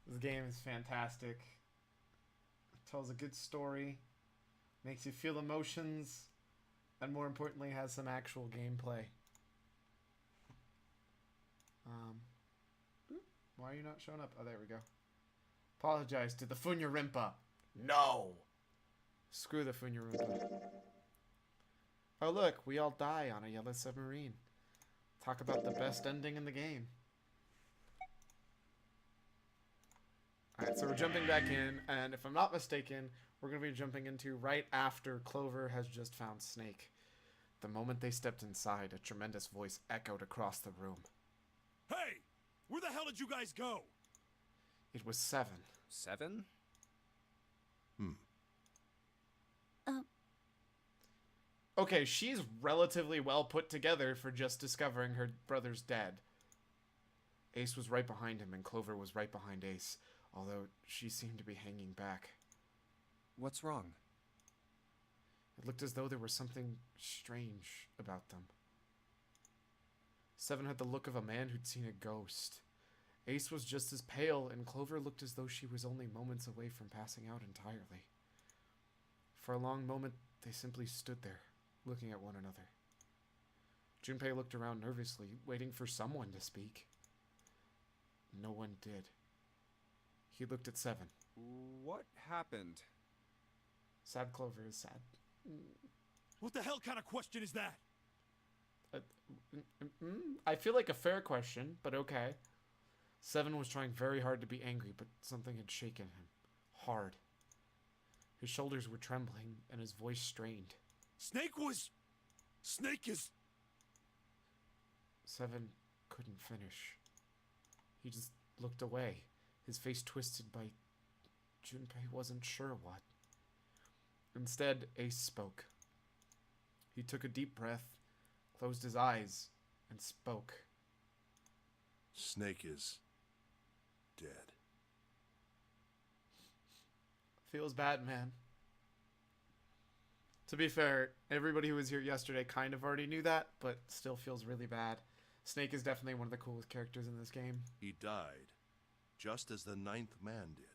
This game is fantastic. It tells a good story, makes you feel emotions, and more importantly, has some actual gameplay. Why are you not showing up? Oh, there we go. Apologize to the Funya-Rimpa. No! Screw the Funya-Rimpa. Oh, look, we all die on a yellow submarine. Talk about the best ending in the game. Alright, so we're jumping back in, and if I'm not mistaken, we're going to be jumping into right after Clover has just found Snake. The moment they stepped inside, a tremendous voice echoed across the room. Hey! Where the hell did you guys go? It was Seven. Seven? Okay, she's relatively well put together for just discovering her brother's dead. Ace was right behind him, and Clover was right behind Ace, although she seemed to be hanging back. What's wrong? It looked as though there was something strange about them. Seven had the look of a man who'd seen a ghost. Ace was just as pale, and Clover looked as though she was only moments away from passing out entirely. For a long moment, they simply stood there, looking at one another. Junpei looked around nervously, waiting for someone to speak. No one did. He looked at Seven. What happened? Sad Clover is sad. What the hell kind of question is that? I feel like a fair question, but okay. Seven was trying very hard to be angry, but something had shaken him. Hard. His shoulders were trembling, and his voice strained. Snake is... Seven couldn't finish. He just looked away, his face twisted by... Junpei wasn't sure what. Instead, Ace spoke. He took a deep breath, closed his eyes, and spoke. Snake is... dead. Feels bad, man. To be fair, everybody who was here yesterday kind of already knew that, but still feels really bad. Snake is definitely one of the coolest characters in this game. He died, just as the 9th man did.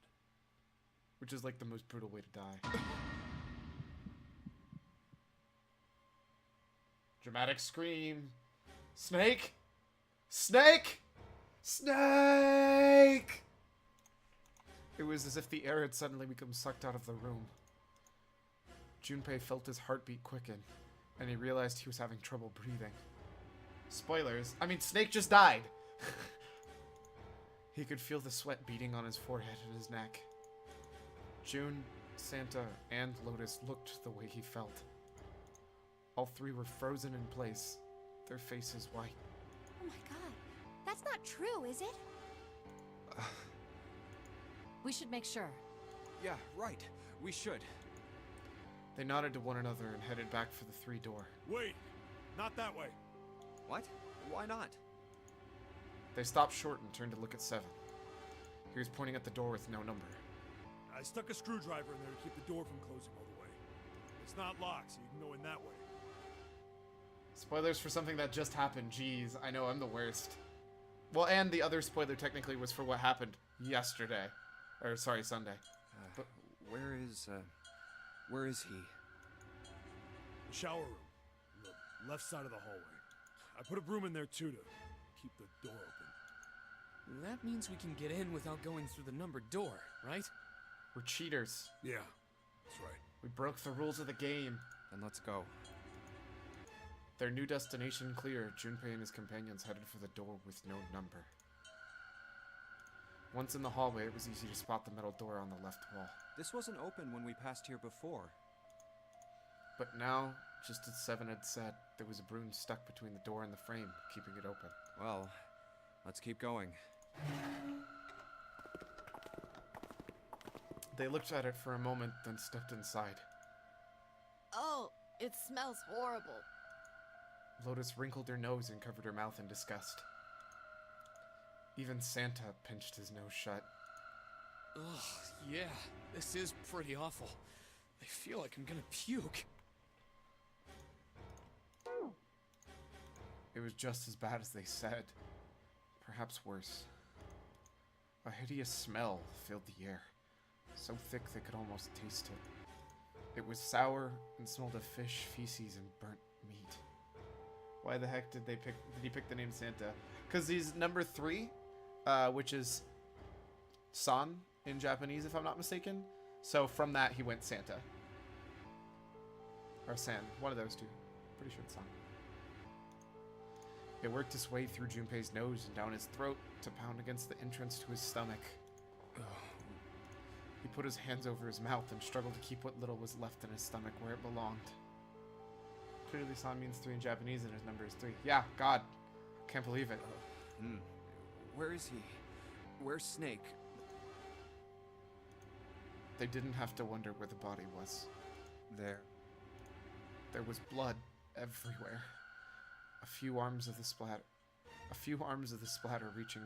Which is like the most brutal way to die. Dramatic scream. Snake? Snake? Snake! It was as if the air had suddenly become sucked out of the room. Junpei felt his heartbeat quicken, and he realized he was having trouble breathing. Spoilers. I mean, Snake just died! He could feel the sweat beating on his forehead and his neck. June, Santa, and Lotus looked the way he felt. All three were frozen in place, their faces white. Oh my god. That's not true, is it? We should make sure. Yeah, right. We should. They nodded to one another and headed back for the 3-door. Wait! Not that way! What? Why not? They stopped short and turned to look at Seven. He was pointing at the door with no number. I stuck a screwdriver in there to keep the door from closing all the way. It's not locked, so you can go in that way. Spoilers for something that just happened. Jeez, I know I'm the worst. Well, and the other spoiler technically was for what happened yesterday. Or, sorry, Sunday. But where is he? The shower room. On the left side of the hallway. I put a broom in there too to keep the door open. That means we can get in without going through the numbered door, right? We're cheaters. Yeah, that's right. We broke the rules of the game. Then let's go. Their new destination clear, Junpei and his companions headed for the door with no number. Once in the hallway, it was easy to spot the metal door on the left wall. This wasn't open when we passed here before. But now, just as Seven had said, there was a broom stuck between the door and the frame, keeping it open. Well, let's keep going. They looked at it for a moment, then stepped inside. Oh, it smells horrible. Lotus wrinkled her nose and covered her mouth in disgust. Even Santa pinched his nose shut. Ugh, yeah, this is pretty awful. I feel like I'm gonna puke. It was just as bad as they said. Perhaps worse. A hideous smell filled the air, so thick they could almost taste it. It was sour and smelled of fish, feces, and burnt meat. Why the heck did he pick the name Santa? Because he's number 3, which is San in Japanese, if I'm not mistaken. So from that, he went Santa. Or San, one of those two. Pretty sure it's San. It worked its way through Junpei's nose and down his throat to pound against the entrance to his stomach. He put his hands over his mouth and struggled to keep what little was left in his stomach where it belonged. Clearly San means 3 in Japanese and his number is 3. Yeah, God. Can't believe it. Where is he? Where's Snake? They didn't have to wonder where the body was. There. There was blood everywhere. A few arms of the splatter reaching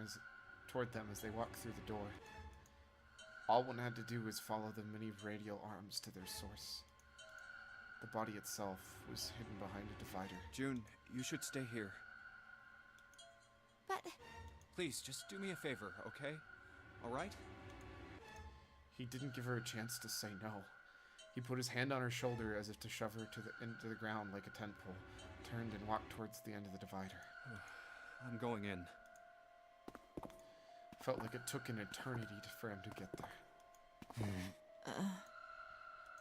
toward them as they walked through the door. All one had to do was follow the many radial arms to their source. The body itself was hidden behind a divider. June, you should stay here. But... Please, just do me a favor, okay? Alright? He didn't give her a chance to say no. He put his hand on her shoulder as if to shove her into the ground like a tent pole, turned and walked towards the end of the divider. I'm going in. Felt like it took an eternity for him to get there.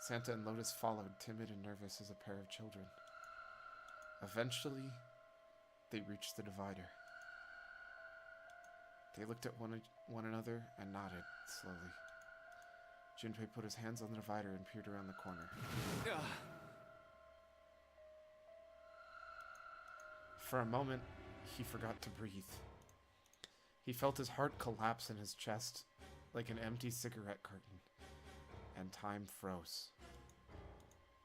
Santa and Lotus followed, timid and nervous as a pair of children. Eventually, they reached the divider. They looked at one another and nodded slowly. Junpei put his hands on the divider and peered around the corner. For a moment, he forgot to breathe. He felt his heart collapse in his chest like an empty cigarette carton, and time froze.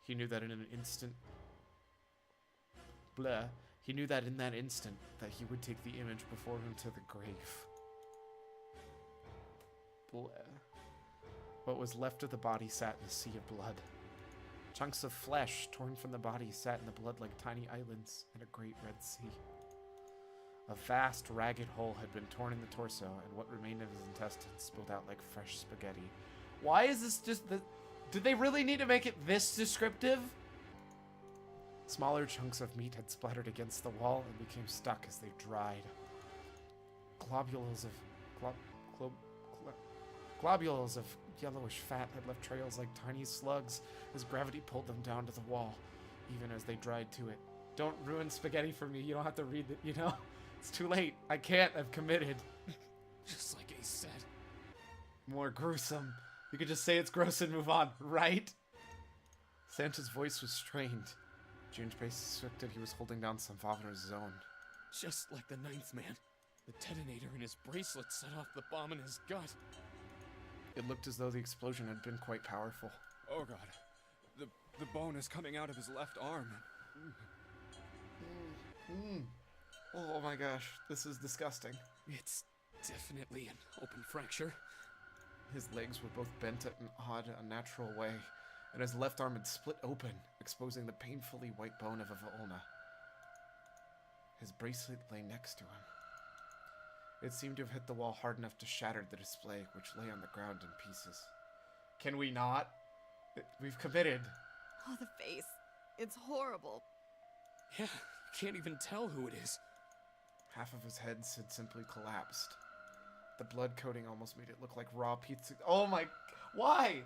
He knew that in an instant... He knew that in that instant that he would take the image before him to the grave. What was left of the body sat in a sea of blood. Chunks of flesh torn from the body sat in the blood like tiny islands in a great red sea. A vast, ragged hole had been torn in the torso, and what remained of his intestines spilled out like fresh spaghetti. Why is this just the... Did they really need to make it this descriptive? Smaller chunks of meat had splattered against the wall and became stuck as they dried. Globules of yellowish fat had left trails like tiny slugs as gravity pulled them down to the wall, even as they dried to it. Don't ruin spaghetti for me. You don't have to read it, you know? It's too late. I can't. I've committed. Just like Ace said. More gruesome. You could just say it's gross and move on, right? Santa's voice was strained. Junpei suspected he was holding down some vomit of his own. Just like the ninth man. The detonator in his bracelet set off the bomb in his gut. It looked as though the explosion had been quite powerful. Oh god. The bone is coming out of his left arm. Oh my gosh, this is disgusting. It's definitely an open fracture. His legs were both bent in an odd, unnatural way, and his left arm had split open, exposing the painfully white bone of a ulna. His bracelet lay next to him. It seemed to have hit the wall hard enough to shatter the display, which lay on the ground in pieces. Can we not? We've committed. Oh, the face. It's horrible. Yeah, you can't even tell who it is. Half of his head had simply collapsed. The blood coating almost made it look like raw pizza. Oh my... Why?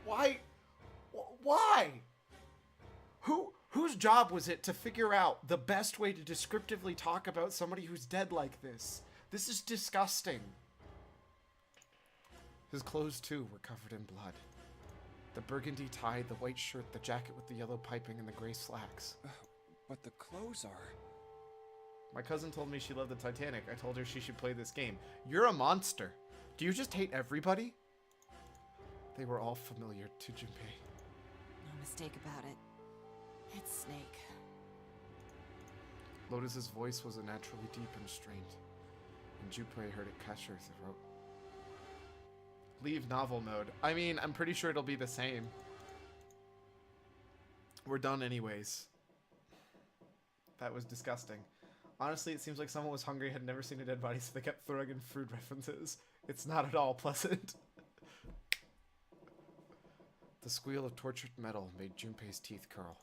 Why? Why? Whose job was it to figure out the best way to descriptively talk about somebody who's dead like this? This is disgusting. His clothes, too, were covered in blood. The burgundy tie, the white shirt, the jacket with the yellow piping, and the gray slacks. But the clothes are... My cousin told me she loved the Titanic. I told her she should play this game. You're a monster. Do you just hate everybody? They were all familiar to Junpei. No mistake about it. It's Snake. Lotus's voice was unnaturally deep and strained, and Junpei heard it catch her throat. Leave novel mode. I mean, I'm pretty sure it'll be the same. We're done anyways. That was disgusting. Honestly, it seems like someone was hungry, had never seen a dead body, so they kept throwing in food references. It's not at all pleasant. The squeal of tortured metal made Junpei's teeth curl.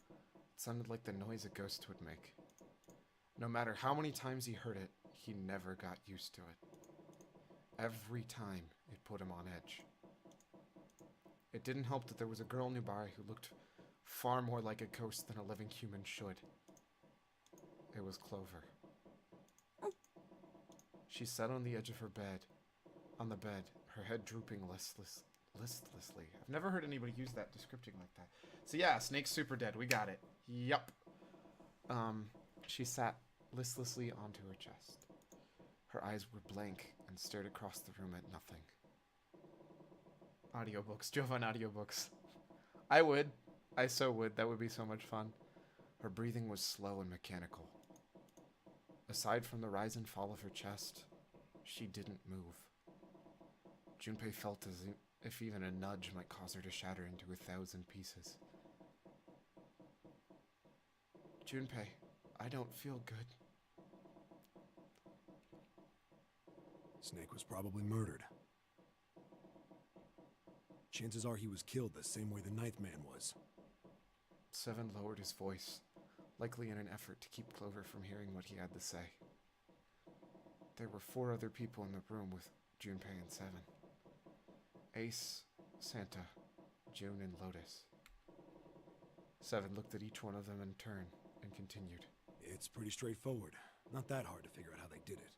It sounded like the noise a ghost would make. No matter how many times he heard it, he never got used to it. Every time, it put him on edge. It didn't help that there was a girl nearby who looked far more like a ghost than a living human should. It was Clover. She sat on the edge of her bed, her head drooping listlessly. I've never heard anybody use that descripting like that. So yeah, Snake's super dead. We got it. Yup. She sat listlessly onto her chest. Her eyes were blank and stared across the room at nothing. Audiobooks. Jovine audiobooks. I so would. That would be so much fun. Her breathing was slow and mechanical. Aside from the rise and fall of her chest, she didn't move. Junpei felt as if even a nudge might cause her to shatter into 1,000 pieces. Junpei, I don't feel good. Snake was probably murdered. Chances are he was killed the same way the Ninth Man was. Seven lowered his voice, likely in an effort to keep Clover from hearing what he had to say. There were 4 other people in the room with Junpei and Seven. Ace, Santa, June, and Lotus. Seven looked at each one of them in turn and continued. It's pretty straightforward. Not that hard to figure out how they did it.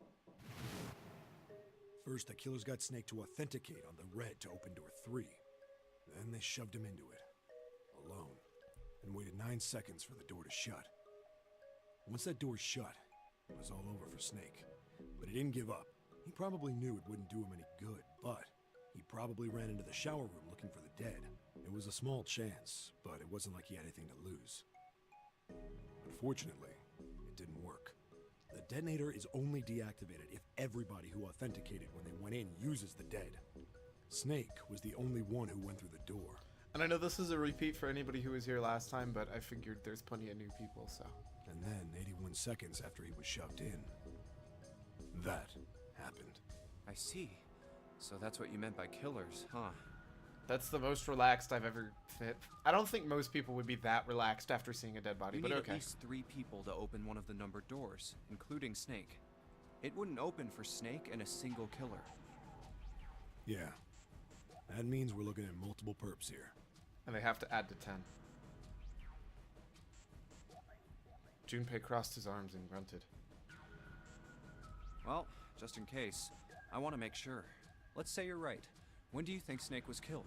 First, the killers got Snake to authenticate on the red to open door 3. Then they shoved him into it, alone, and waited 9 seconds for the door to shut. Once that door shut, it was all over for Snake. But he didn't give up. He probably knew it wouldn't do him any good, but he probably ran into the shower room looking for the dead. It was a small chance, but it wasn't like he had anything to lose. Unfortunately, it didn't work. The detonator is only deactivated if everybody who authenticated when they went in uses the dead. Snake was the only one who went through the door. And I know this is a repeat for anybody who was here last time, but I figured there's plenty of new people, so. And then, 81 seconds after he was shoved in, that happened. I see. So that's what you meant by killers, huh? That's the most relaxed I've ever fit. I don't think most people would be that relaxed after seeing a dead body, You but need okay. at least 3 people to open one of the numbered doors, including Snake. It wouldn't open for Snake and a single killer. Yeah. That means we're looking at multiple perps here. And they have to add to 10. Junpei crossed his arms and grunted. Well, just in case, I want to make sure. Let's say you're right. When do you think Snake was killed?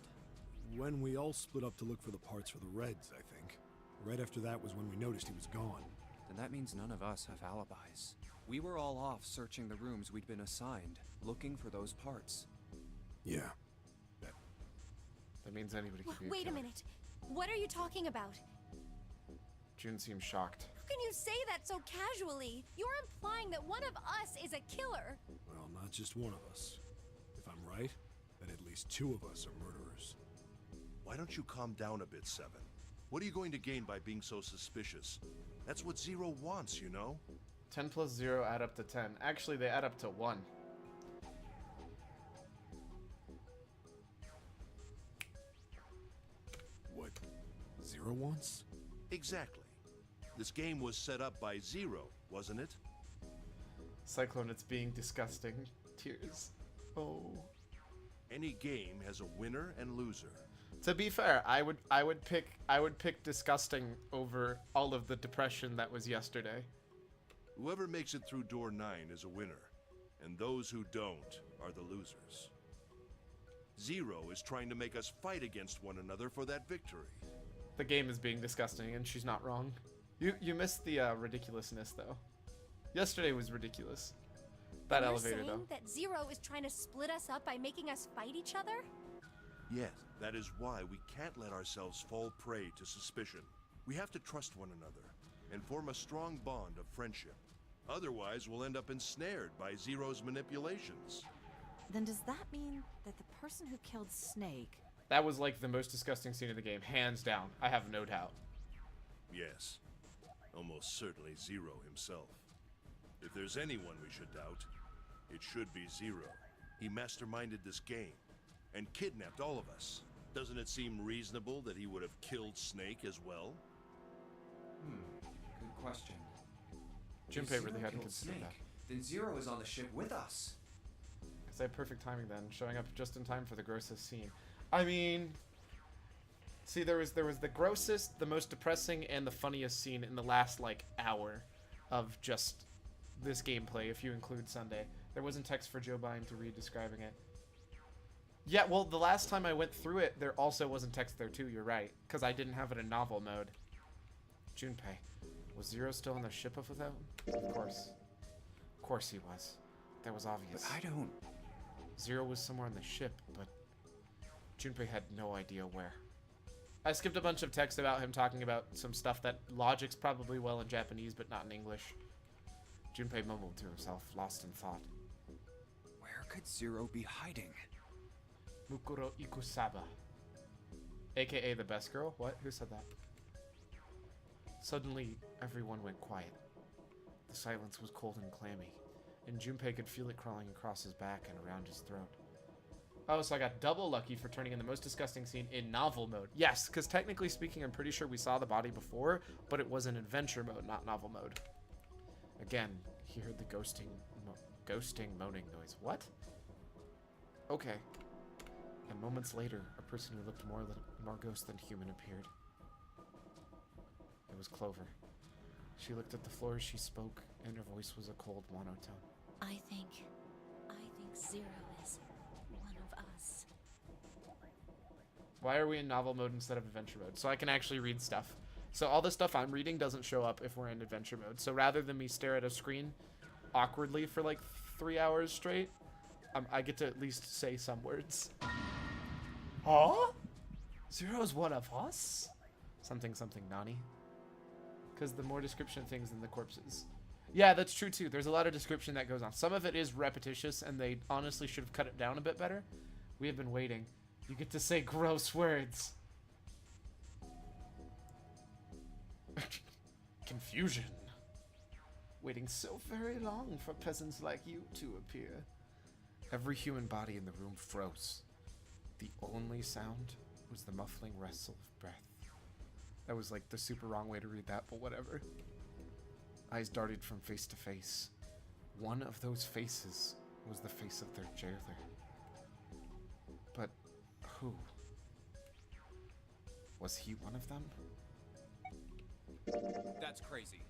When we all split up to look for the parts for the Reds, I think. Right after that was when we noticed he was gone. Then that means none of us have alibis. We were all off searching the rooms we'd been assigned, looking for those parts. Yeah. That means anybody could be a Wait a killer. minute. What are you talking about? June seemed shocked. How can you say that so casually? You're implying that one of us is a killer. Well, not just one of us. If I'm right, then at least 2 of us are murderers. Why don't you calm down a bit, Seven? What are you going to gain by being so suspicious? That's what Zero wants, you know? 10 plus 0 add up to 10. Actually, they add up to 1. What Zero wants? Exactly. This game was set up by Zero, wasn't it? Cyclone, it's being disgusting. Tears. Oh. Any game has a winner and loser. To be fair, I would pick disgusting over all of the depression that was yesterday. Whoever makes it through door 9 is a winner, and those who don't are the losers. Zero is trying to make us fight against one another for that victory. The game is being disgusting, and she's not wrong. You missed the ridiculousness, though. Yesterday was ridiculous. That You're elevator, saying though. that Zero is trying to split us up by making us fight each other? Yes, that is why we can't let ourselves fall prey to suspicion. We have to trust one another and form a strong bond of friendship. Otherwise, we'll end up ensnared by Zero's manipulations. Then does that mean that the person who killed Snake... That was like the most disgusting scene of the game, hands down. I have no doubt. Yes, almost certainly Zero himself. If there's anyone we should doubt, it should be Zero. He masterminded this game and kidnapped all of us. Doesn't it seem reasonable that he would have killed Snake as well? Good question. Junpei If Zero really hadn't killed considered Snake, that. then Zero is on the ship with us. Because they had perfect timing then, showing up just in time for the grossest scene. I mean, see, there was the grossest, the most depressing, and the funniest scene in the last like hour of just this gameplay, if you include Sunday. There wasn't text for Jovine to read describing it. Yeah, well, the last time I went through it, there also wasn't text there too. You're right, because I didn't have it in novel mode. Junpei, was Zero still on the ship without him? Of course he was. That was obvious. But I don't... Zero was somewhere on the ship, but Junpei had no idea where. I skipped a bunch of text about him talking about some stuff that logic's probably well in Japanese, but not in English. Junpei mumbled to himself, lost in thought. Where could Zero be hiding? Mukuro Ikusaba. AKA the best girl? What? Who said that? Suddenly, everyone went quiet. The silence was cold and clammy, and Junpei could feel it crawling across his back and around his throat. Oh, so I got double lucky for turning in the most disgusting scene in novel mode. Yes, because technically speaking, I'm pretty sure we saw the body before, but it was in adventure mode, not novel mode. Again, he heard the ghosting moaning noise. What? Okay. And moments later, a person who looked more ghost than human appeared. It was Clover. She looked at the floor as she spoke, and her voice was a cold monotone. I think Zero is one of us. Why are we in novel mode instead of adventure mode? So I can actually read stuff. So all the stuff I'm reading doesn't show up if we're in adventure mode. So rather than me stare at a screen awkwardly for like 3 hours straight, I get to at least say some words. Huh? Zero's one of us? Something Nani. Because the more description things than the corpses. Yeah, that's true too. There's a lot of description that goes on. Some of it is repetitious, and they honestly should have cut it down a bit better. We have been waiting. You get to say gross words. Confusion. Waiting so very long for peasants like you to appear. Every human body in the room froze. The only sound was the muffling rustle of breath. That was like the super wrong way to read that, but whatever. Eyes darted from face to face. One of those faces was the face of their jailer. But who? Was he one of them? That's crazy.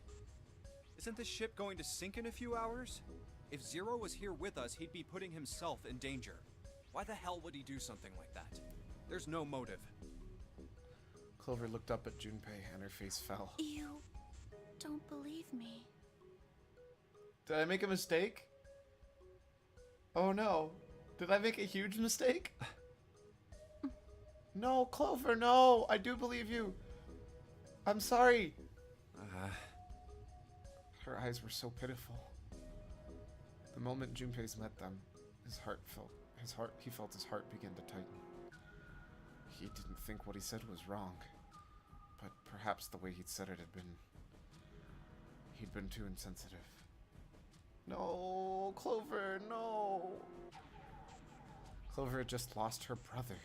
Isn't the ship going to sink in a few hours? If Zero was here with us, he'd be putting himself in danger. Why the hell would he do something like that? There's no motive. Clover looked up at Junpei and her face fell. You don't believe me. Did I make a mistake? Oh no. Did I make a huge mistake? No, Clover, no! I do believe you! I'm sorry! Her eyes were so pitiful. The moment Junpei's met them, he felt his heart begin to tighten. He didn't think what he said was wrong, but perhaps the way he'd said it he'd been too insensitive. No, Clover, no! Clover had just lost her brother.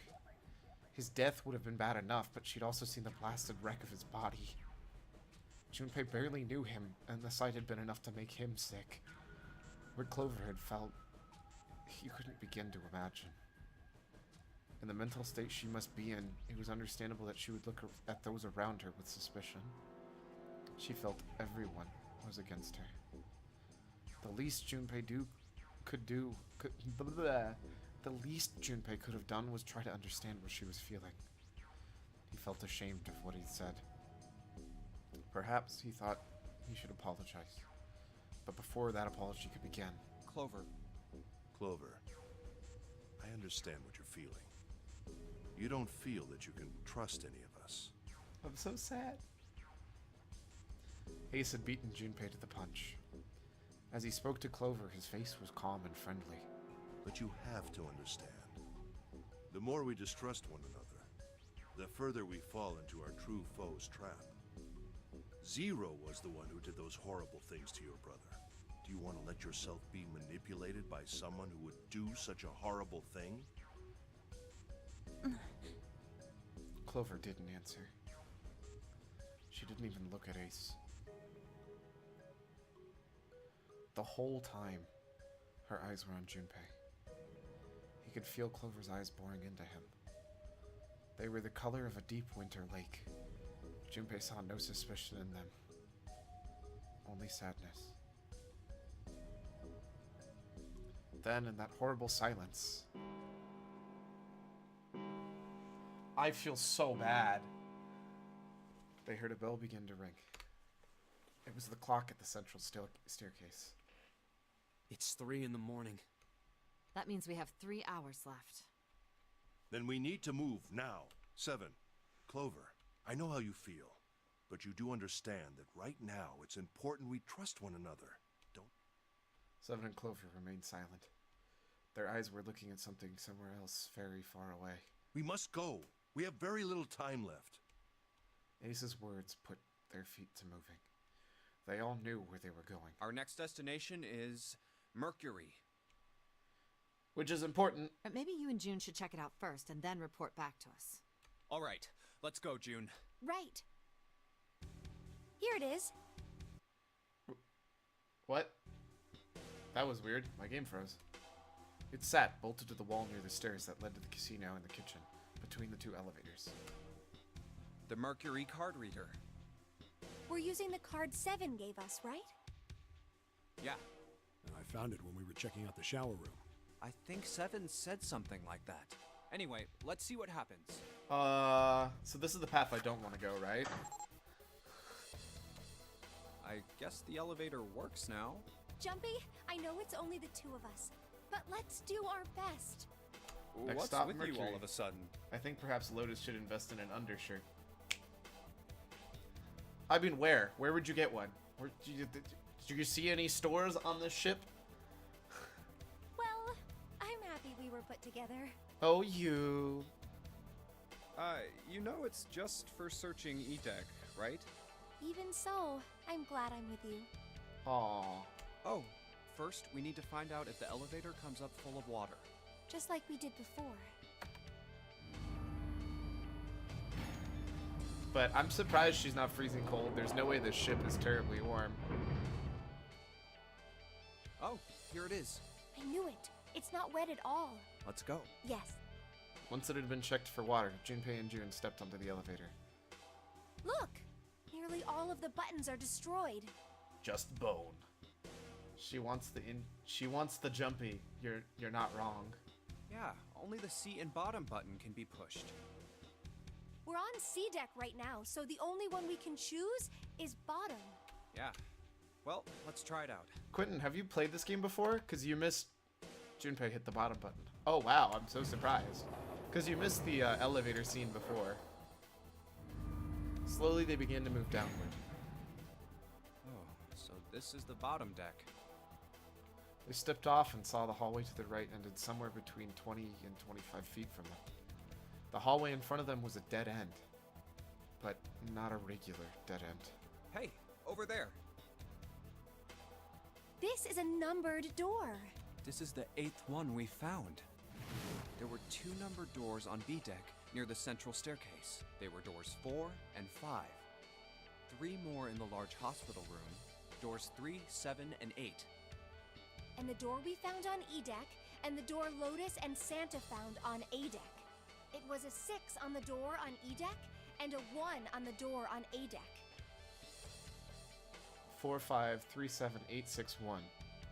His death would have been bad enough, but she'd also seen the blasted wreck of his body. Junpei barely knew him, and the sight had been enough to make him sick. What Clover had felt, he couldn't begin to imagine. In the mental state she must be in, it was understandable that she would look at those around her with suspicion. She felt everyone was against her. The least Junpei could have done was try to understand what she was feeling. He felt ashamed of what he'd said. Perhaps he thought he should apologize. But before that apology could begin... Clover. Clover, I understand what you're feeling. You don't feel that you can trust any of us. I'm so sad. Ace had beaten Junpei to the punch. As he spoke to Clover, his face was calm and friendly. But you have to understand. The more we distrust one another, the further we fall into our true foe's trap. Zero was the one who did those horrible things to your brother. Do you want to let yourself be manipulated by someone who would do such a horrible thing? Clover didn't answer. She didn't even look at Ace. The whole time, her eyes were on Junpei. He could feel Clover's eyes boring into him. They were the color of a deep winter lake. Junpei saw no suspicion in them. Only sadness. Then, in that horrible silence, I feel so bad. They heard a bell begin to ring. It was the clock at the central staircase. It's 3 in the morning. That means we have 3 hours left. Then we need to move now. 7. Clover, I know how you feel, but you do understand that right now it's important we trust one another. Don't. 7 and Clover remained silent. Their eyes were looking at something somewhere else very far away. We must go. We have very little time left. Ace's words put their feet to moving. They all knew where they were going. Our next destination is Mercury. Which is important. But maybe you and June should check it out first and then report back to us. All right, let's go, June. Right. Here it is. What? That was weird. My game froze. It sat bolted to the wall near the stairs that led to the casino and the kitchen, between the 2 elevators. The Mercury card reader. We're using the card 7 gave us, right? Yeah, I found it when we were checking out the shower room. I think 7 said something like that. Anyway, let's see what happens. So this is the path I don't want to go, right? I guess the elevator works now. Jumpy, I know it's only the 2 of us, but let's do our best. Next What's stop, with you Mercury. all of a sudden? I think perhaps Lotus should invest in an undershirt. I mean, where? Where would you get one? Where, do you see any stores on this ship? Well, I'm happy we were put together. Oh, you. You know it's just for searching E-Deck, right? Even so, I'm glad I'm with you. Aw. Oh, first we need to find out if the elevator comes up full of water. Just like we did before. But I'm surprised she's not freezing cold. There's no way this ship is terribly warm. Oh, here it is. I knew it. It's not wet at all. Let's go. Yes. Once it had been checked for water, Junpei and June stepped onto the elevator. Look! Nearly all of the buttons are destroyed. Just bone. She wants the jumpy. You're not wrong. Yeah, only the seat and bottom button can be pushed. We're on C deck right now, so the only one we can choose is bottom. Yeah. Well, let's try it out. Quentin, have you played this game before? Because you missed... Junpei hit the bottom button. Oh, wow, I'm so surprised. Because you missed the elevator scene before. Slowly, they began to move downward. Oh, so this is the bottom deck. They stepped off and saw the hallway to the right ended somewhere between 20 and 25 feet from them. The hallway in front of them was a dead end. But not a regular dead end. Hey, over there. This is a numbered door. This is the 8th one we found. There were 2 numbered doors on B deck near the central staircase. They were doors 4 and 5. 3 more in the large hospital room. Doors 3, 7, and 8. And the door we found on E deck, and the door Lotus and Santa found on A deck. It was a 6 on the door on E deck, and a 1 on the door on A deck. 4, 5, 3, 7, 8, 6, 1.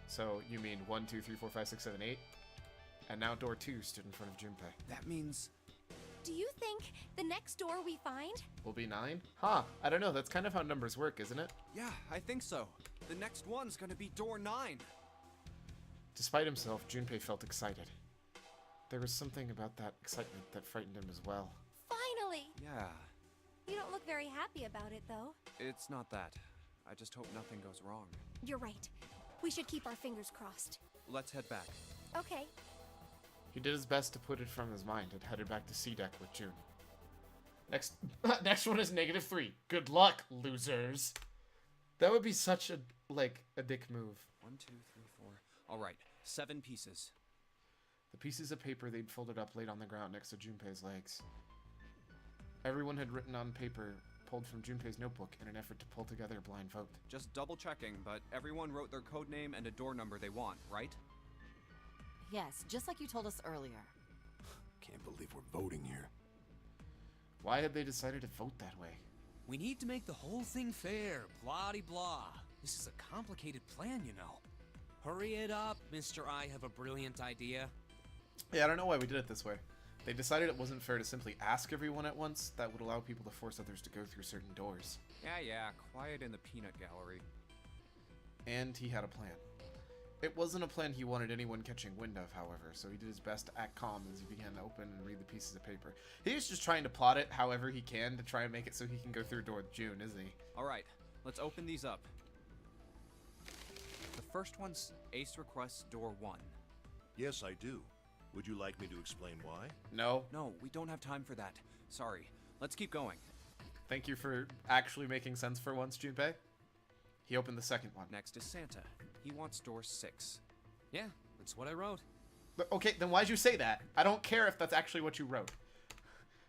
So you mean 1, 2, 3, 4, 5, 6, 7, 8? And now door 2 stood in front of Junpei. That means... Do you think the next door we find? Will be 9? Huh, I don't know, that's kind of how numbers work, isn't it? Yeah, I think so. The next one's gonna be door 9. Despite himself, Junpei felt excited. There was something about that excitement that frightened him as well. Finally! Yeah, You don't look very happy about it, though. it's not that. I just hope nothing goes wrong. You're right. We should keep our fingers crossed. Let's head back. Okay. He did his best to put it from his mind and headed back to C deck with June. Next one is -3. Good luck, losers. That would be such a dick move. 1, 2, 3, 4. All right, 7 pieces. The pieces of paper they'd folded up laid on the ground next to Junpei's legs. Everyone had written on paper pulled from Junpei's notebook in an effort to pull together a blind vote. Just double checking, but everyone wrote their code name and a door number they want, right? Yes, just like you told us earlier. Can't believe we're voting here. Why had they decided to vote that way? We need to make the whole thing fair, blah-de-blah. This is a complicated plan, you know. Hurry it up, Mr. I have a brilliant idea. Yeah, I don't know why we did it this way. They decided it wasn't fair to simply ask everyone at once. That would allow people to force others to go through certain doors. Yeah, quiet in the peanut gallery. And he had a plan. It wasn't a plan he wanted anyone catching wind of, however, so he did his best to act calm as he began to open and read the pieces of paper. He's just trying to plot it however he can to try and make it so he can go through a door with June, isn't he? All right, let's open these up. The first one's Ace requests door 1. Yes, I do. Would you like me to explain why? No. No, we don't have time for that. Sorry. Let's keep going. Thank you for actually making sense for once, Junpei. He opened the second one. Next is Santa. He wants door 6. Yeah, that's what I wrote. But, okay, then why'd you say that? I don't care if that's actually what you wrote.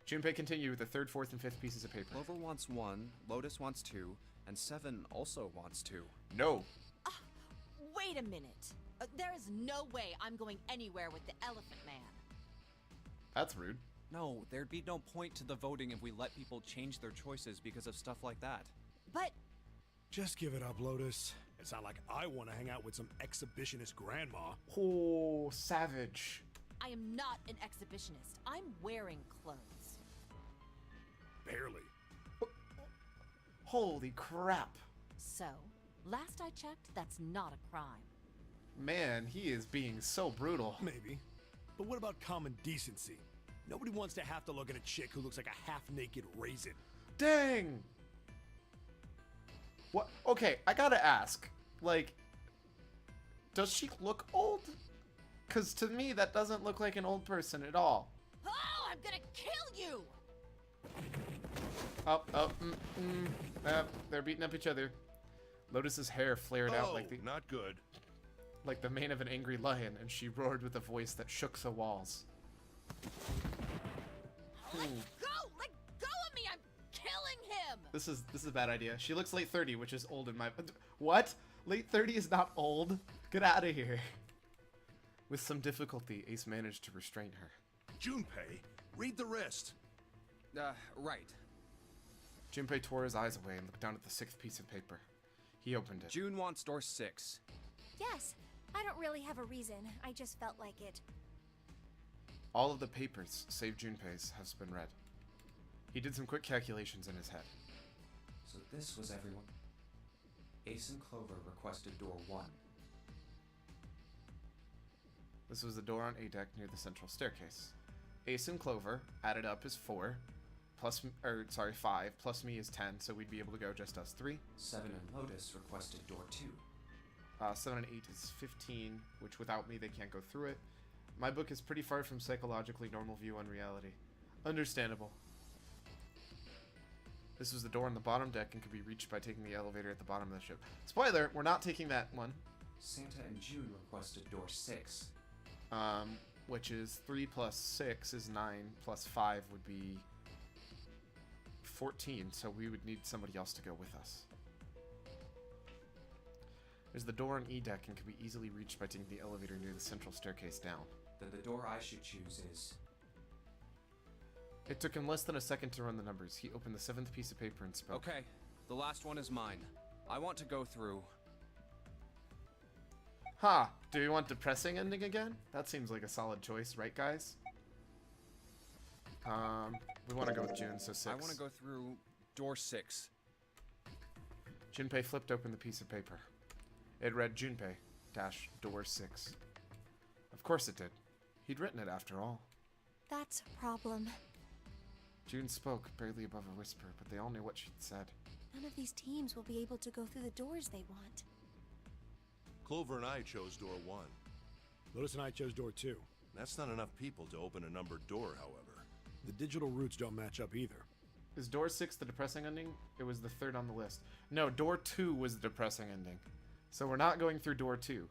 Junpei continued with the third, fourth, and fifth pieces of paper. Clover wants 1, Lotus wants 2, and 7 also wants 2. No. Wait a minute. There is no way I'm going anywhere with the Elephant Man. That's rude. No, there'd be no point to the voting if we let people change their choices because of stuff like that. But Just give it up, Lotus. It's not like I want to hang out with some exhibitionist grandma. Oh, savage. I am not an exhibitionist. I'm wearing clothes. Barely. Holy crap. So, last I checked, that's not a crime. Man, he is being so brutal. Maybe. But what about common decency? Nobody wants to have to look at a chick who looks like a half-naked raisin. Dang! What? Okay, I gotta ask. Like, does she look old? Because to me, that doesn't look like an old person at all. Oh, I'm gonna kill you! They're beating up each other. Lotus's hair flared out not good. like the mane of an angry lion, and she roared with a voice that shook the walls. Let go! Let go of me! I'm killing him! This is a bad idea. She looks late 30, which is old in my... What? Late 30 is not old? Get out of here. With some difficulty, Ace managed to restrain her. Junpei, read the rest. Right. Junpei tore his eyes away and looked down at the sixth piece of paper. He opened it. June wants door 6. Yes, I don't really have a reason. I just felt like it. All of the papers, save Junpei's, has been read. He did some quick calculations in his head. So this was everyone. Ace and Clover requested door 1. This was the door on A deck near the central staircase. Ace and Clover added up is 4, 5, plus me is 10, so we'd be able to go just us 3. 7 and Lotus requested door 2. 7 and 8 is 15, which without me they can't go through it. My book is pretty far from psychologically normal view on reality. Understandable. This was the door on the bottom deck and could be reached by taking the elevator at the bottom of the ship. Spoiler, we're not taking that one. Santa and June requested door 6. Which is 3 plus 6 is 9, plus 5 would be 14, so we would need somebody else to go with us. There's the door on E deck and can be easily reached by taking the elevator near the central staircase down. Then the door I should choose is... It took him less than a second to run the numbers. He opened the 7th piece of paper and spoke. Okay, the last one is mine. I want to go through... Ha! Do you want depressing ending again? That seems like a solid choice, right guys? We want to go with June, so 6. I want to go through door 6. Junpei flipped open the piece of paper. It read Junpei -door 6. Of course it did. He'd written it after all. That's a problem. June spoke, barely above a whisper, but they all knew what she'd said. None of these teams will be able to go through the doors they want. Clover and I chose door 1. Lotus and I chose door 2. That's not enough people to open a numbered door, however. The digital routes don't match up either. Is door 6 the depressing ending? It was the third on the list. No, door 2 was the depressing ending. So we're not going through door 2.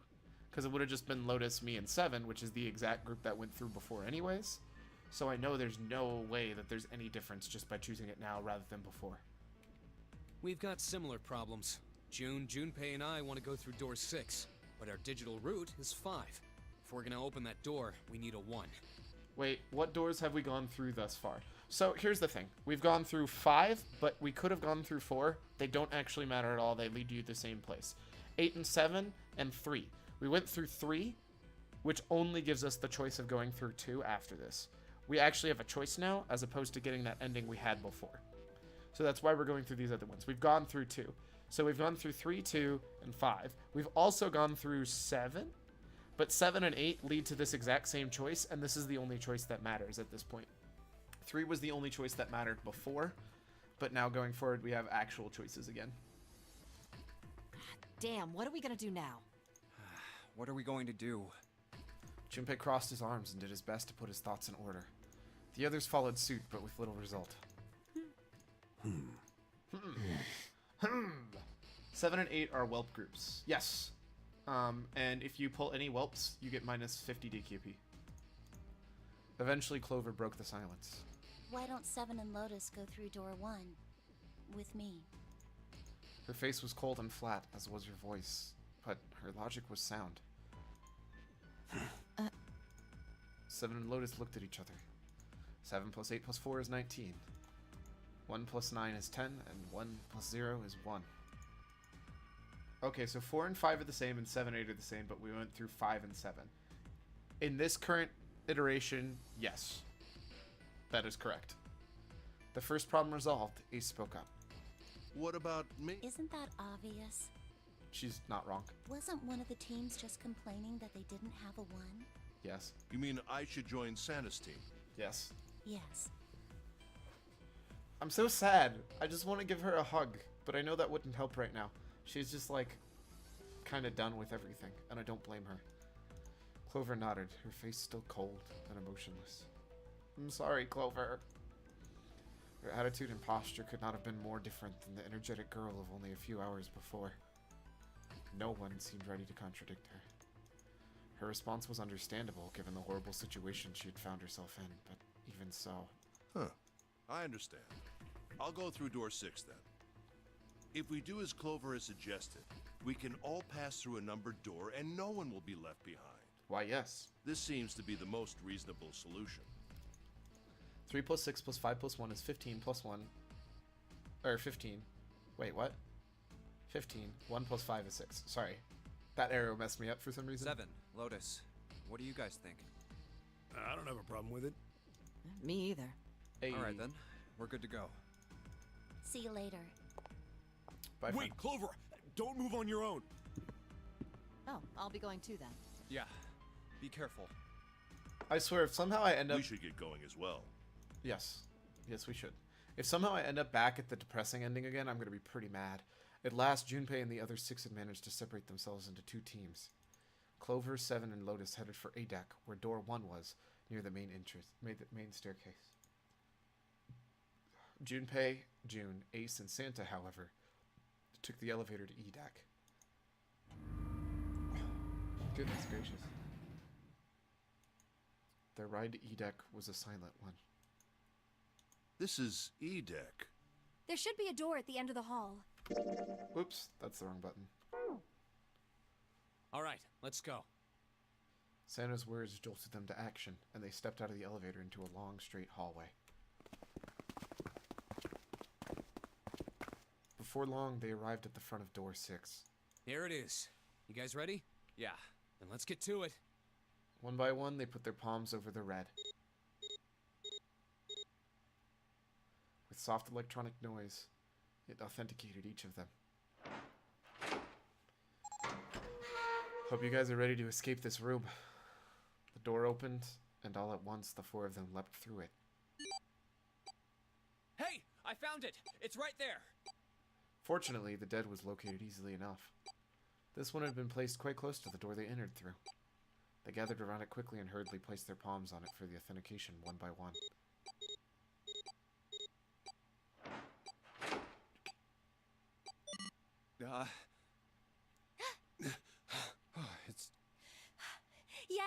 Because it would have just been Lotus, me, and 7, which is the exact group that went through before anyways. So I know there's no way that there's any difference just by choosing it now rather than before. We've got similar problems. Junpei and I want to go through door 6, but our digital route is 5. If we're gonna open that door, we need a 1. Wait, what doors have we gone through thus far? So here's the thing. We've gone through 5, but we could have gone through 4. They don't actually matter at all. They lead you to the same place. 8 and 7 and 3. We went through 3, which only gives us the choice of going through 2 after this. We actually have a choice now, as opposed to getting that ending we had before. So that's why we're going through these other ones. We've gone through 2. So we've gone through 3, 2, and 5. We've also gone through 7, but 7 and 8 lead to this exact same choice, and this is the only choice that matters at this point. 3 was the only choice that mattered before, but now going forward, we have actual choices again. Damn, what are we gonna do now? What are we going to do? Junpei crossed his arms and did his best to put his thoughts in order. The others followed suit, but with little result. 7 and 8 are whelp groups. Yes. And if you pull any whelps, you get minus 50 DQP. Eventually, Clover broke the silence. Why don't 7 and Lotus go through door 1 with me? Her face was cold and flat, as was her voice, but her logic was sound. 7 and Lotus looked at each other. 7 plus 8 plus 4 is 19. 1 plus 9 is 10, and 1 plus 0 is 1. Okay, so 4 and 5 are the same, and 7 and 8 are the same, but we went through 5 and 7. In this current iteration, yes. That is correct. The first problem resolved, Ace spoke up. What about me? Isn't that obvious? She's not wrong. Wasn't one of the teams just complaining that they didn't have a 1? Yes. You mean I should join Santa's team? Yes. Yes. I'm so sad. I just want to give her a hug, but I know that wouldn't help right now. She's just like kind of done with everything, and I don't blame her. Clover nodded, her face still cold and emotionless. I'm sorry, Clover. Her attitude and posture could not have been more different than the energetic girl of only a few hours before. No one seemed ready to contradict her. Her response was understandable given the horrible situation she had found herself in, but even so. Huh. I understand. I'll go through door 6 then. If we do as Clover has suggested, we can all pass through a numbered door and no one will be left behind. Why, yes. This seems to be the most reasonable solution. 3 plus 6 plus 5 plus 1 is 15 plus 1. Or 15. Wait, what? 15. 1 plus 5 is 6. Sorry. That arrow messed me up for some reason. 7, Lotus. What do you guys think? I don't have a problem with it. Me either. Hey. Alright then, we're good to go. See you later. Bye, friend. Wait, Clover! Don't move on your own! Oh, I'll be going too then. Yeah, be careful. I swear, if somehow I end up... We should get going as well. Yes. Yes, we should. If somehow I end up back at the depressing ending again, I'm going to be pretty mad. At last, Junpei and the other 6 had managed to separate themselves into 2 teams. Clover, 7, and Lotus headed for A deck, where door 1 was, near the main staircase. Junpei, June, Ace, and Santa, however, took the elevator to E deck. Goodness gracious. Their ride to E deck was a silent one. This is E deck. There should be a door at the end of the hall. Whoops, that's the wrong button. Alright, let's go. Santa's words jolted them to action, and they stepped out of the elevator into a long, straight hallway. Before long, they arrived at the front of door 6. Here it is. You guys ready? Yeah. Then let's get to it. One by one, they put their palms over the red. With soft electronic noise, it authenticated each of them. Hope you guys are ready to escape this room. The door opened, and all at once, the 4 of them leapt through it. Hey! I found it! It's right there! Fortunately, the dead was located easily enough. This one had been placed quite close to the door they entered through. They gathered around it quickly and hurriedly placed their palms on it for the authentication one by one.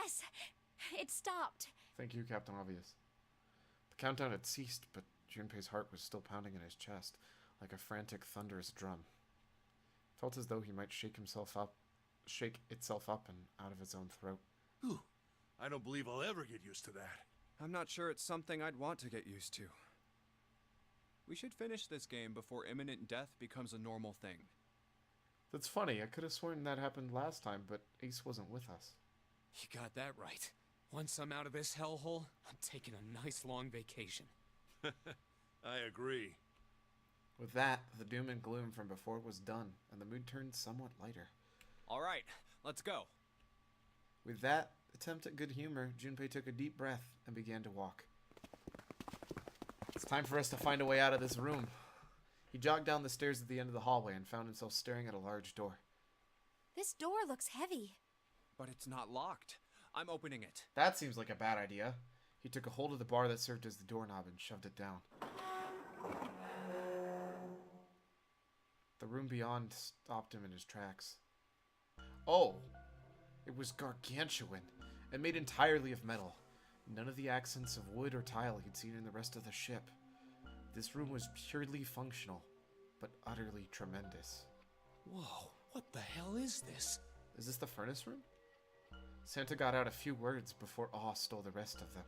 Yes! It stopped. Thank you, Captain Obvious. The countdown had ceased, but Junpei's heart was still pounding in his chest, like a frantic, thunderous drum. It felt as though he might shake itself up and out of his own throat. Whew. I don't believe I'll ever get used to that. I'm not sure it's something I'd want to get used to. We should finish this game before imminent death becomes a normal thing. That's funny. I could have sworn that happened last time, but Ace wasn't with us. You got that right. Once I'm out of this hellhole, I'm taking a nice long vacation. I agree. With that, the doom and gloom from before was done, and the mood turned somewhat lighter. All right, let's go. With that attempt at good humor, Junpei took a deep breath and began to walk. It's time for us to find a way out of this room. He jogged down the stairs at the end of the hallway and found himself staring at a large door. This door looks heavy. But it's not locked. I'm opening it. That seems like a bad idea. He took a hold of the bar that served as the doorknob and shoved it down. The room beyond stopped him in his tracks. Oh! It was gargantuan and made entirely of metal. None of the accents of wood or tile he'd seen in the rest of the ship. This room was purely functional, but utterly tremendous. Whoa, what the hell is this? Is this the furnace room? Santa got out a few words before awe stole the rest of them.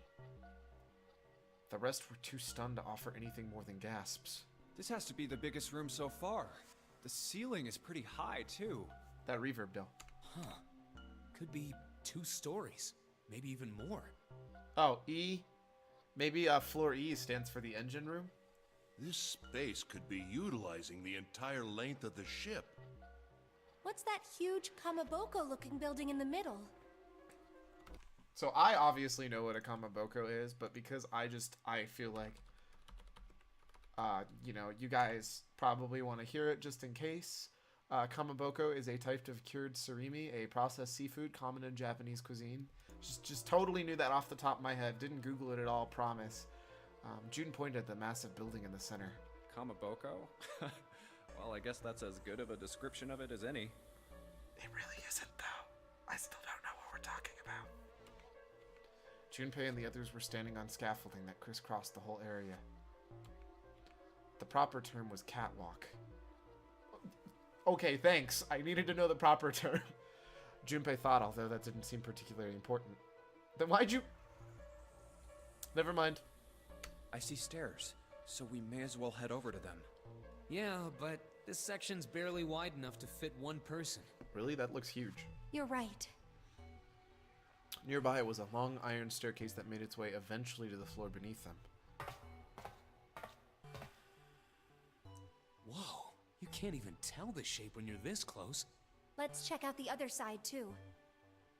The rest were too stunned to offer anything more than gasps. This has to be the biggest room so far. The ceiling is pretty high, too. That reverb, though. Huh. Could be 2 stories. Maybe even more. Oh, E? Maybe floor E stands for the engine room? This space could be utilizing the entire length of the ship. What's that huge Kamaboko-looking building in the middle? So I obviously know what a Kamaboko is, but because I feel like, you guys probably want to hear it just in case. Kamaboko is a type of cured surimi, a processed seafood common in Japanese cuisine. Just totally knew that off the top of my head. Didn't Google it at all, promise. June pointed at the massive building in the center. Kamaboko? Well, I guess that's as good of a description of it as any. It really isn't, though. I still don't know what we're talking about. Junpei and the others were standing on scaffolding that crisscrossed the whole area. The proper term was catwalk. Okay, thanks. I needed to know the proper term. Junpei thought, although that didn't seem particularly important. Then why'd you... Never mind. I see stairs, so we may as well head over to them. Yeah, but this section's barely wide enough to fit one person. Really? That looks huge. You're right. Nearby was a long iron staircase that made its way eventually to the floor beneath them. Whoa, you can't even tell the shape when you're this close. Let's check out the other side, too.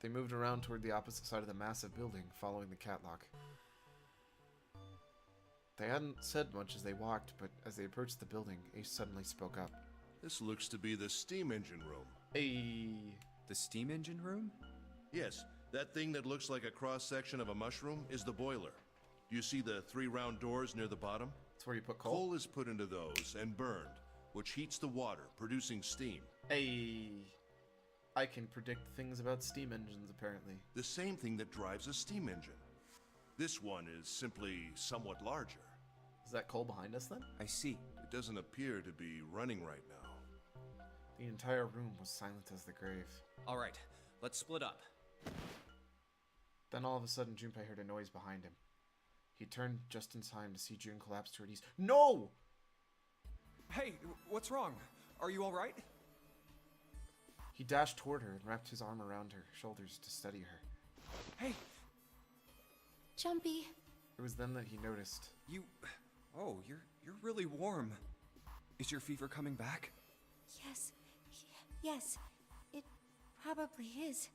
They moved around toward the opposite side of the massive building, following the catwalk. They hadn't said much as they walked, but as they approached the building, Ace suddenly spoke up. This looks to be the steam engine room. Hey. The steam engine room? Yes, that thing that looks like a cross-section of a mushroom is the boiler. Do you see the 3 round doors near the bottom? That's where you put coal? Coal is put into those and burned, which heats the water, producing steam. Hey. I can predict things about steam engines, apparently. The same thing that drives a steam engine. This one is simply somewhat larger. Is that coal behind us, then? I see. It doesn't appear to be running right now. The entire room was silent as the grave. All right, let's split up. Then all of a sudden, Junpei heard a noise behind him. He turned just in time to see June collapse to her knees. No! Hey, what's wrong? Are you all right? He dashed toward her and wrapped his arm around her shoulders to steady her. Hey! Jumpy. It was then that he noticed. You... Oh, you're really warm. Is your fever coming back? Yes. Yes. It probably is.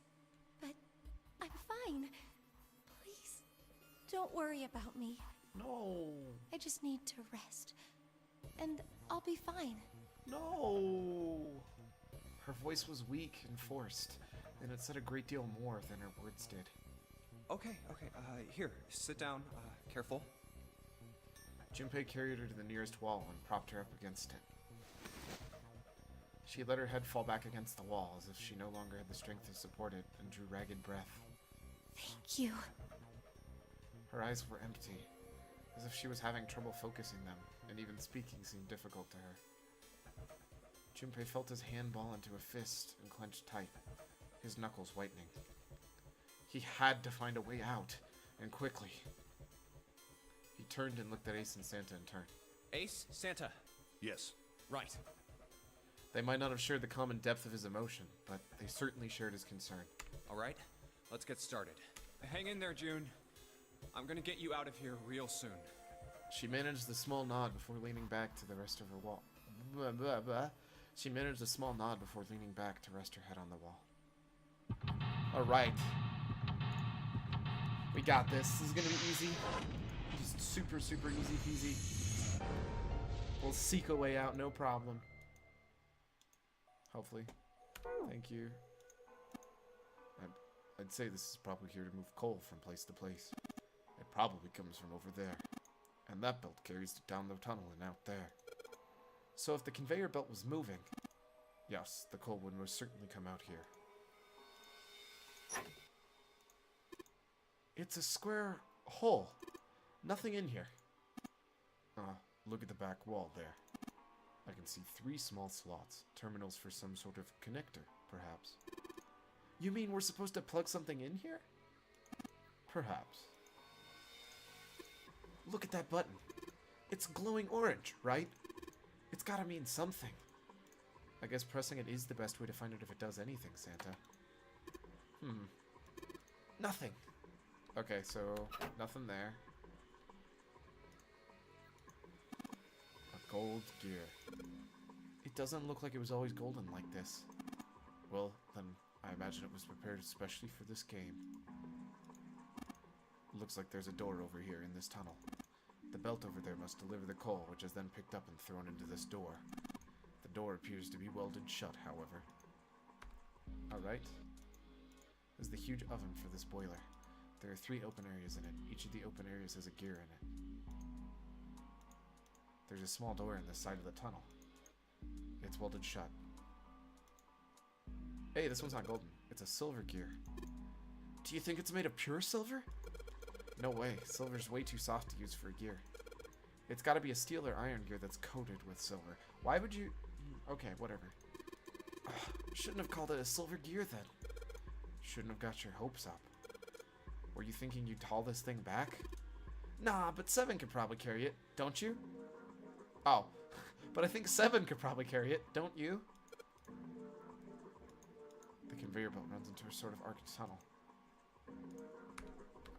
But I'm fine. Please, don't worry about me. No. I just need to rest. And I'll be fine. No. Her voice was weak and forced, and it said a great deal more than her words did. Okay, here, sit down, careful. Junpei carried her to the nearest wall and propped her up against it. She let her head fall back against the wall as if she no longer had the strength to support it and drew ragged breath. Thank you. Her eyes were empty, as if she was having trouble focusing them, and even speaking seemed difficult to her. Junpei felt his hand ball into a fist and clenched tight, his knuckles whitening. He had to find a way out, and quickly. He turned and looked at Ace and Santa in turn. Ace, Santa. Yes. Right. They might not have shared the common depth of his emotion, but they certainly shared his concern. All right, let's get started. Hang in there, June. I'm gonna get you out of here real soon. She managed the small nod before leaning back to the rest of her wall. Blah, blah, blah. She managed a small nod before leaning back to rest her head on the wall. Alright. We got this. This is gonna be easy. Just super, super easy peasy. We'll seek a way out, no problem. Hopefully. Thank you. I'd say this is probably here to move coal from place to place. It probably comes from over there. And that belt carries it down the tunnel and out there. So if the conveyor belt was moving, yes, the coal would most certainly come out here. It's a square hole. Nothing in here. Look at the back wall there. I can see 3 small slots, terminals for some sort of connector, perhaps. You mean we're supposed to plug something in here? Perhaps. Look at that button. It's glowing orange, right? It's gotta mean something. I guess pressing it is the best way to find out if it does anything, Santa. Nothing. Okay, so nothing there. A gold gear. It doesn't look like it was always golden like this. Well, then I imagine it was prepared especially for this game. Looks like there's a door over here in this tunnel. The belt over there must deliver the coal, which is then picked up and thrown into this door. The door appears to be welded shut, however. Alright. There's the huge oven for this boiler. There are 3 open areas in it. Each of the open areas has a gear in it. There's a small door in the side of the tunnel. It's welded shut. Hey, this one's not golden. It's a silver gear. Do you think it's made of pure silver? No way. Silver's way too soft to use for a gear. It's gotta be a steel or iron gear that's coated with silver. Why would you... Okay, whatever. Shouldn't have called it a silver gear then. Shouldn't have got your hopes up. Were you thinking you'd haul this thing back? Nah, but 7 could probably carry it, don't you? Oh, but I think 7 could probably carry it, don't you? The conveyor belt runs into a sort of arched tunnel.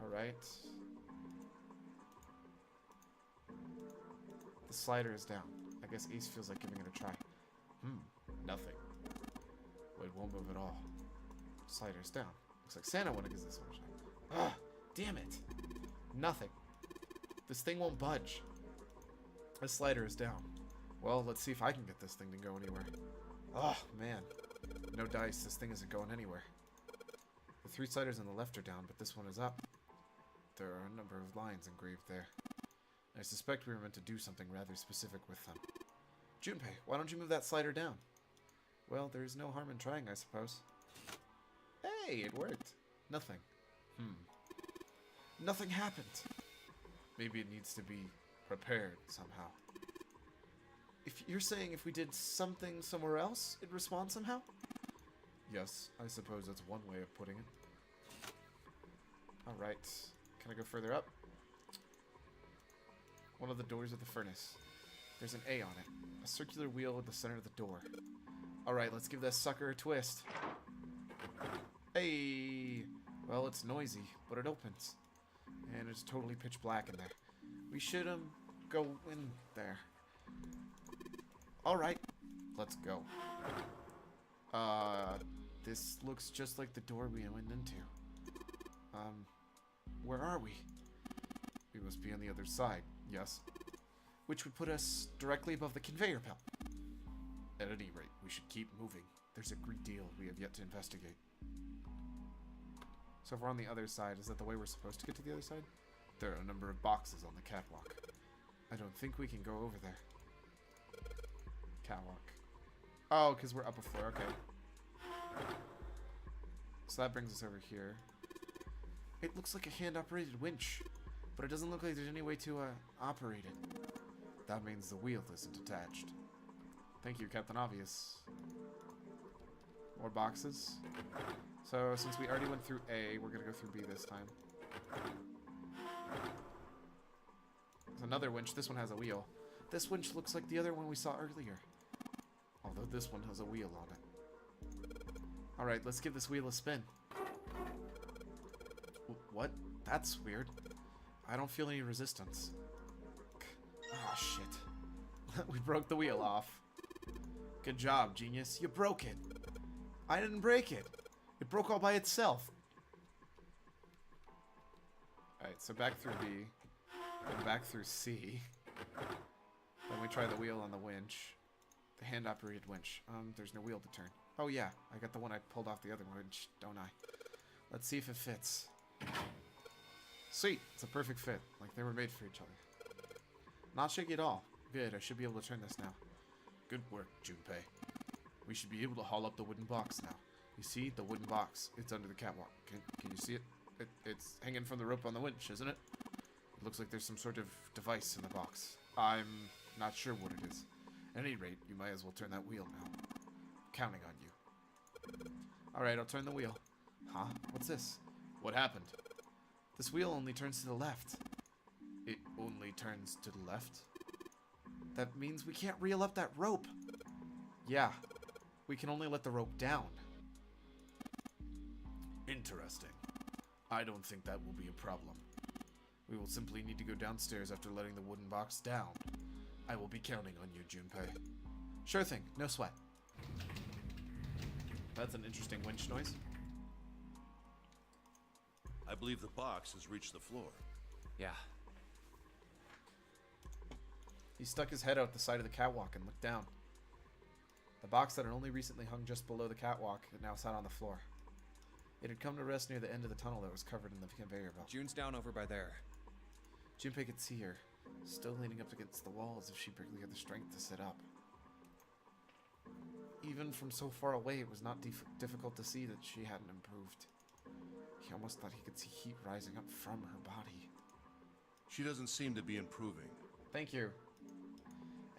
Alright. The slider is down. I guess Ace feels like giving it a try. Nothing. Well, it won't move at all. Slider's down. Looks like Santa wanna give this one a shot. Damn it. Nothing. This thing won't budge. The slider is down. Well, let's see if I can get this thing to go anywhere. Oh, man. No dice. This thing isn't going anywhere. The 3 sliders on the left are down, but this one is up. There are a number of lines engraved there. I suspect we were meant to do something rather specific with them. Junpei, why don't you move that slider down? Well, there's no harm in trying, I suppose. Hey, it worked. Nothing. Nothing happened. Maybe it needs to be repaired somehow. If you're saying if we did something somewhere else, it'd respond somehow? Yes, I suppose that's one way of putting it. Alright. Can I go further up? One of the doors of the furnace. There's an A on it. A circular wheel at the center of the door. Alright, let's give this sucker a twist. Hey! Well, it's noisy, but it opens. And it's totally pitch black in there. We should, go in there. Alright, let's go. This looks just like the door we went into. Where are we? We must be on the other side, yes. Which would put us directly above the conveyor belt. At any rate, we should keep moving. There's a great deal we have yet to investigate. So if we're on the other side, is that the way we're supposed to get to the other side? There are a number of boxes on the catwalk. I don't think we can go over there. Catwalk. Oh, because we're up a floor, okay. So that brings us over here. It looks like a hand-operated winch, but it doesn't look like there's any way to, operate it. That means the wheel isn't attached. Thank you, Captain Obvious. More boxes. So, since we already went through A, we're gonna go through B this time. There's another winch. This one has a wheel. This winch looks like the other one we saw earlier. Although this one has a wheel on it. Alright, let's give this wheel a spin. What? That's weird. I don't feel any resistance. Ah, shit. We broke the wheel off. Good job, genius. You broke it. I didn't break it. It broke all by itself. Alright, so back through B. And back through C. Then we try the wheel on the winch. The hand-operated winch. There's no wheel to turn. Oh yeah, I got the one I pulled off the other winch, don't I? Let's see if it fits. Sweet, it's a perfect fit, like they were made for each other. Not shaky at all. Good, I should be able to turn this now. Good work, Junpei. We should be able to haul up the wooden box now. You see, the wooden box. It's under the catwalk. Can you see it? It's hanging from the rope on the winch, isn't it? It looks like there's some sort of device in the box. I'm not sure what it is. At any rate, you might as well turn that wheel now. I'm counting on you. Alright, I'll turn the wheel. Huh? What's this? What happened? This wheel only turns to the left. It only turns to the left? That means we can't reel up that rope. Yeah, we can only let the rope down. Interesting. I don't think that will be a problem. We will simply need to go downstairs after letting the wooden box down. I will be counting on you, Junpei. Sure thing, no sweat. That's an interesting winch noise. I believe the box has reached the floor. Yeah. He stuck his head out the side of the catwalk and looked down. The box that had only recently hung just below the catwalk had now sat on the floor. It had come to rest near the end of the tunnel that was covered in the conveyor belt. June's down over by there. Junpei could see her, still leaning up against the wall as if she barely had the strength to sit up. Even from so far away, it was not difficult to see that she hadn't improved. He almost thought he could see heat rising up from her body. She doesn't seem to be improving. Thank you.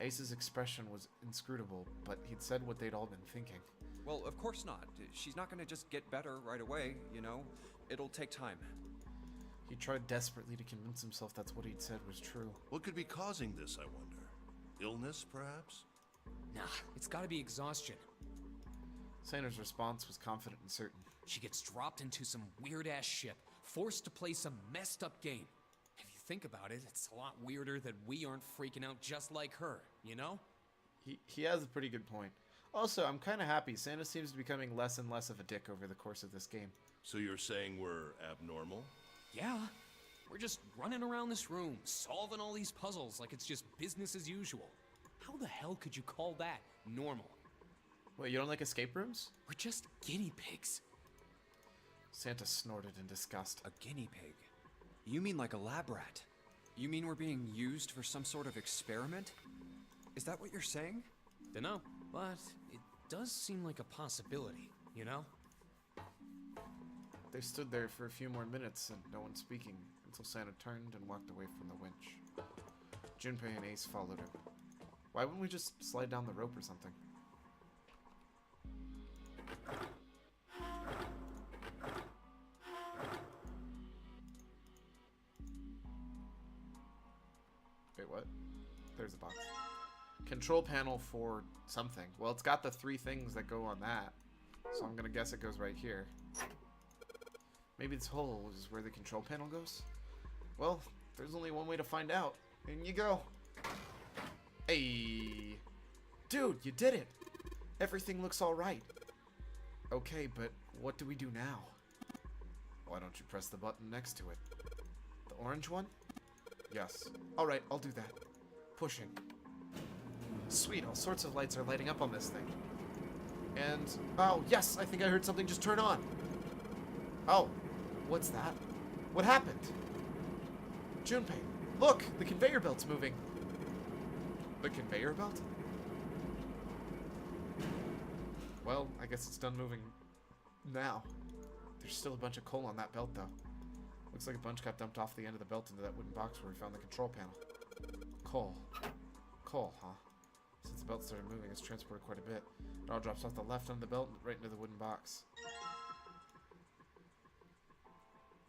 Ace's expression was inscrutable, but he'd said what they'd all been thinking. Well, of course not. She's not gonna just get better right away, you know? It'll take time. He tried desperately to convince himself that's what he'd said was true. What could be causing this, I wonder? Illness, perhaps? Nah, it's gotta be exhaustion. Santa's response was confident and certain. She gets dropped into some weird-ass ship, forced to play some messed-up game. If you think about it, it's a lot weirder that we aren't freaking out just like her, you know? He has a pretty good point. Also, I'm kind of happy. Santa seems to be becoming less and less of a dick over the course of this game. So you're saying we're abnormal? Yeah. We're just running around this room, solving all these puzzles like it's just business as usual. How the hell could you call that normal? Wait, you don't like escape rooms? We're just guinea pigs. Santa snorted in disgust. A guinea pig? You mean like a lab rat? You mean we're being used for some sort of experiment? Is that what you're saying? Dunno, but it does seem like a possibility, you know? They stood there for a few more minutes and no one speaking until Santa turned and walked away from the winch. Junpei and Ace followed him. Why wouldn't we just slide down the rope or something? Wait, what? There's a box. Control panel for something. Well, it's got the 3 things that go on that. So I'm gonna guess it goes right here. Maybe this hole is where the control panel goes? Well, there's only one way to find out. In you go. Hey! Dude, you did it! Everything looks alright. Okay, but what do we do now? Why don't you press the button next to it? The orange one? Yes. Alright, I'll do that. Pushing. Sweet, all sorts of lights are lighting up on this thing. And, oh, yes, I think I heard something just turn on. Oh, what's that? What happened? Junpei, look, the conveyor belt's moving. The conveyor belt? Well, I guess it's done moving now. There's still a bunch of coal on that belt, though. Looks like a bunch got dumped off the end of the belt into that wooden box where we found the control panel. Coal. Coal, huh? Since the belt started moving, it's transported quite a bit. It all drops off the left end of the belt and right into the wooden box.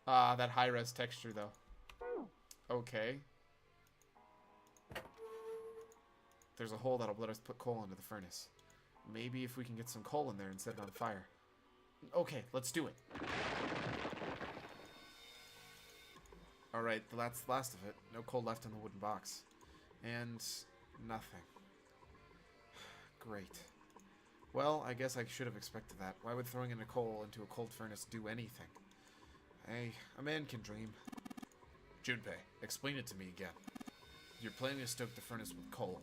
Ah, that high-res texture, though. Okay. There's a hole that'll let us put coal into the furnace. Maybe if we can get some coal in there and set it on fire. Okay, let's do it. Alright, that's the last of it. No coal left in the wooden box. And nothing. Great. Well, I guess I should have expected that. Why would throwing in a coal into a cold furnace do anything? Hey, a man can dream. Junpei, explain it to me again. You're planning to stoke the furnace with coal,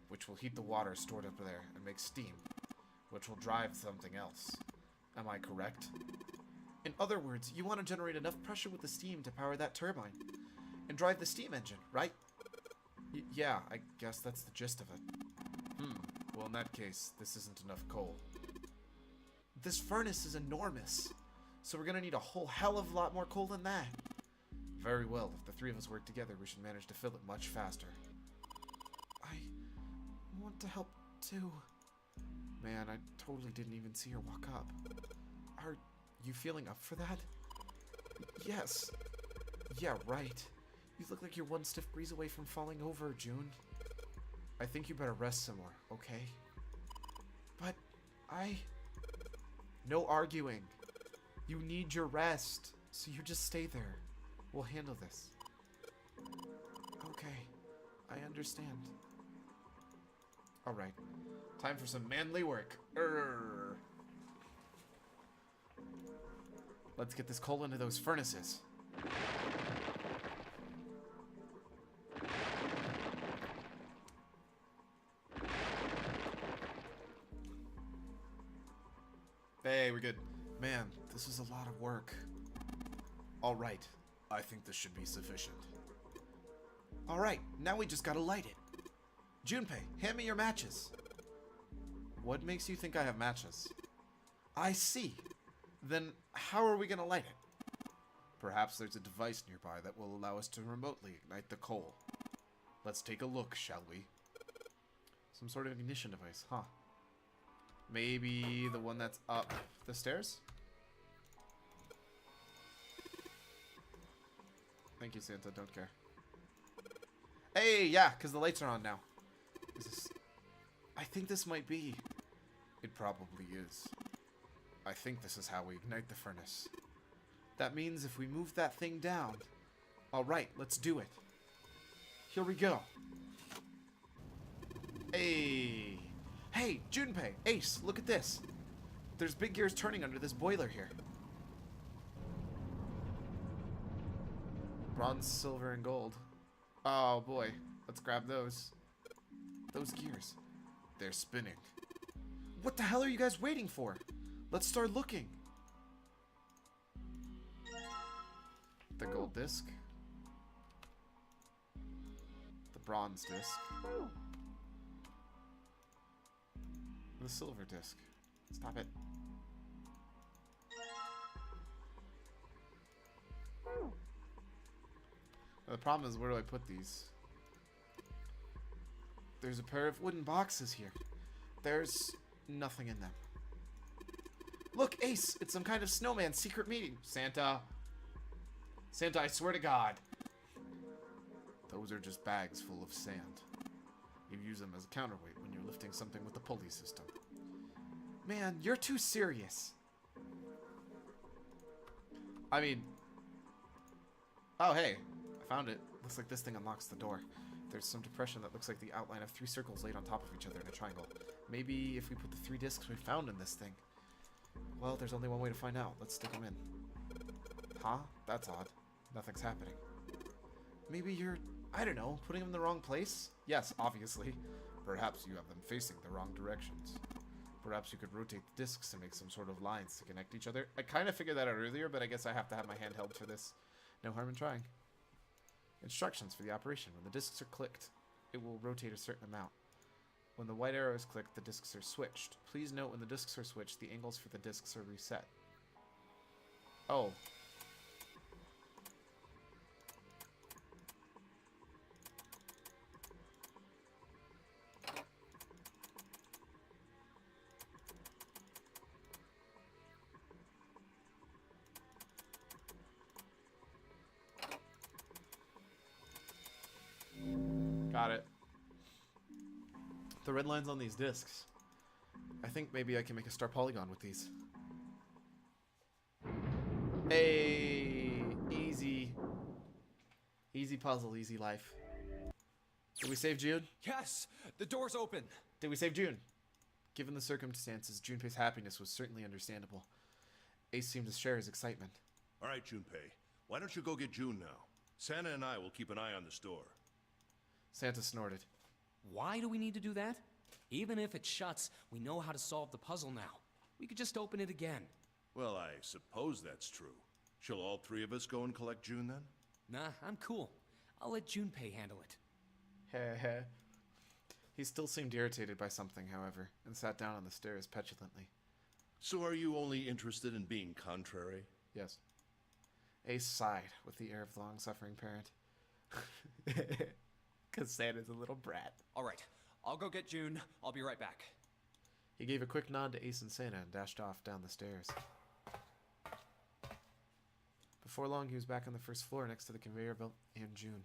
which will heat the water stored up there and make steam, which will drive something else. Am I correct? In other words, you want to generate enough pressure with the steam to power that turbine and drive the steam engine, right? Yeah, I guess that's the gist of it. Well, in that case, this isn't enough coal. This furnace is enormous, so we're gonna need a whole hell of a lot more coal than that. Very well, if the three of us work together, we should manage to fill it much faster. I want to help too. Man, I totally didn't even see her walk up. Are you feeling up for that? Yes. Yeah, right. You look like you're one stiff breeze away from falling over, June. I think you better rest some more, okay? But no arguing. You need your rest, so you just stay there. We'll handle this. Okay, I understand. Alright, time for some manly work. Let's get this coal into those furnaces. Hey, we're good. Man, this is a lot of work. Alright, I think this should be sufficient. Alright, now we just gotta light it. Junpei, hand me your matches. What makes you think I have matches? I see. Then how are we gonna light it? Perhaps there's a device nearby that will allow us to remotely ignite the coal. Let's take a look, shall we? Some sort of ignition device, huh? Maybe the one that's up the stairs? Thank you, Santa. Don't care. Hey, yeah, because the lights are on now. Is this... I think this might be... It probably is. I think this is how we ignite the furnace. That means if we move that thing down... Alright, let's do it. Here we go. Hey... Hey, Junpei, Ace, look at this. There's big gears turning under this boiler here. Bronze, silver, and gold. Oh boy, let's grab those. Those gears. They're spinning. What the hell are you guys waiting for? Let's start looking. The gold disc. The bronze disc. The silver disc. Stop it. Now, the problem is, where do I put these? There's a pair of wooden boxes here. There's nothing in them. Look, Ace! It's some kind of snowman secret meeting. Santa. Santa, I swear to God. Those are just bags full of sand. You use them as a counterweight when you're lifting something with the pulley system. Man, you're too serious. I mean... Oh, hey. I found it. Looks like this thing unlocks the door. There's some depression that looks like the outline of 3 circles laid on top of each other in a triangle. Maybe if we put the 3 discs we found in this thing. Well, there's only one way to find out. Let's stick them in. Huh? That's odd. Nothing's happening. Maybe you're... I don't know, putting them in the wrong place? Yes, obviously. Perhaps you have them facing the wrong directions. Perhaps you could rotate the discs and make some sort of lines to connect each other. I kind of figured that out earlier, but I guess I have to have my hand held for this. No harm in trying. Instructions for the operation. When the discs are clicked, it will rotate a certain amount. When the white arrow is clicked, the discs are switched. Please note when the discs are switched, the angles for the discs are reset. Oh. Got it. The red lines on these discs. I think maybe I can make a star polygon with these. Hey, easy. Easy puzzle, easy life. Did we save June? Yes! The door's open! Did we save June? Given the circumstances, Junpei's happiness was certainly understandable. Ace seemed to share his excitement. All right, Junpei. Why don't you go get June now? Santa and I will keep an eye on this door. Santa snorted. Why do we need to do that? Even if it shuts, we know how to solve the puzzle now. We could just open it again. Well, I suppose that's true. Shall all three of us go and collect June then? Nah, I'm cool. I'll let Junpei handle it. Heh heh. He still seemed irritated by something, however, and sat down on the stairs petulantly. So are you only interested in being contrary? Yes. Ace sighed with the air of the long-suffering parent. 'Cause Santa's a little brat. All right, I'll go get June. I'll be right back. He gave a quick nod to Ace and Santa and dashed off down the stairs. Before long, he was back on the first floor next to the conveyor belt and June.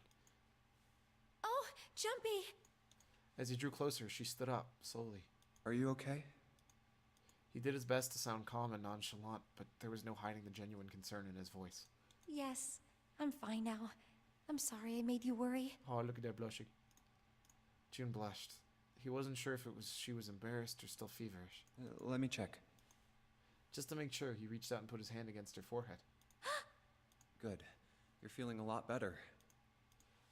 Oh, Jumpy! As he drew closer, she stood up, slowly. Are you okay? He did his best to sound calm and nonchalant, but there was no hiding the genuine concern in his voice. Yes, I'm fine now. I'm sorry I made you worry. Oh, look at that blushing. June blushed. He wasn't sure if it was she was embarrassed or still feverish. Let me check. Just to make sure, he reached out and put his hand against her forehead. Good. You're feeling a lot better.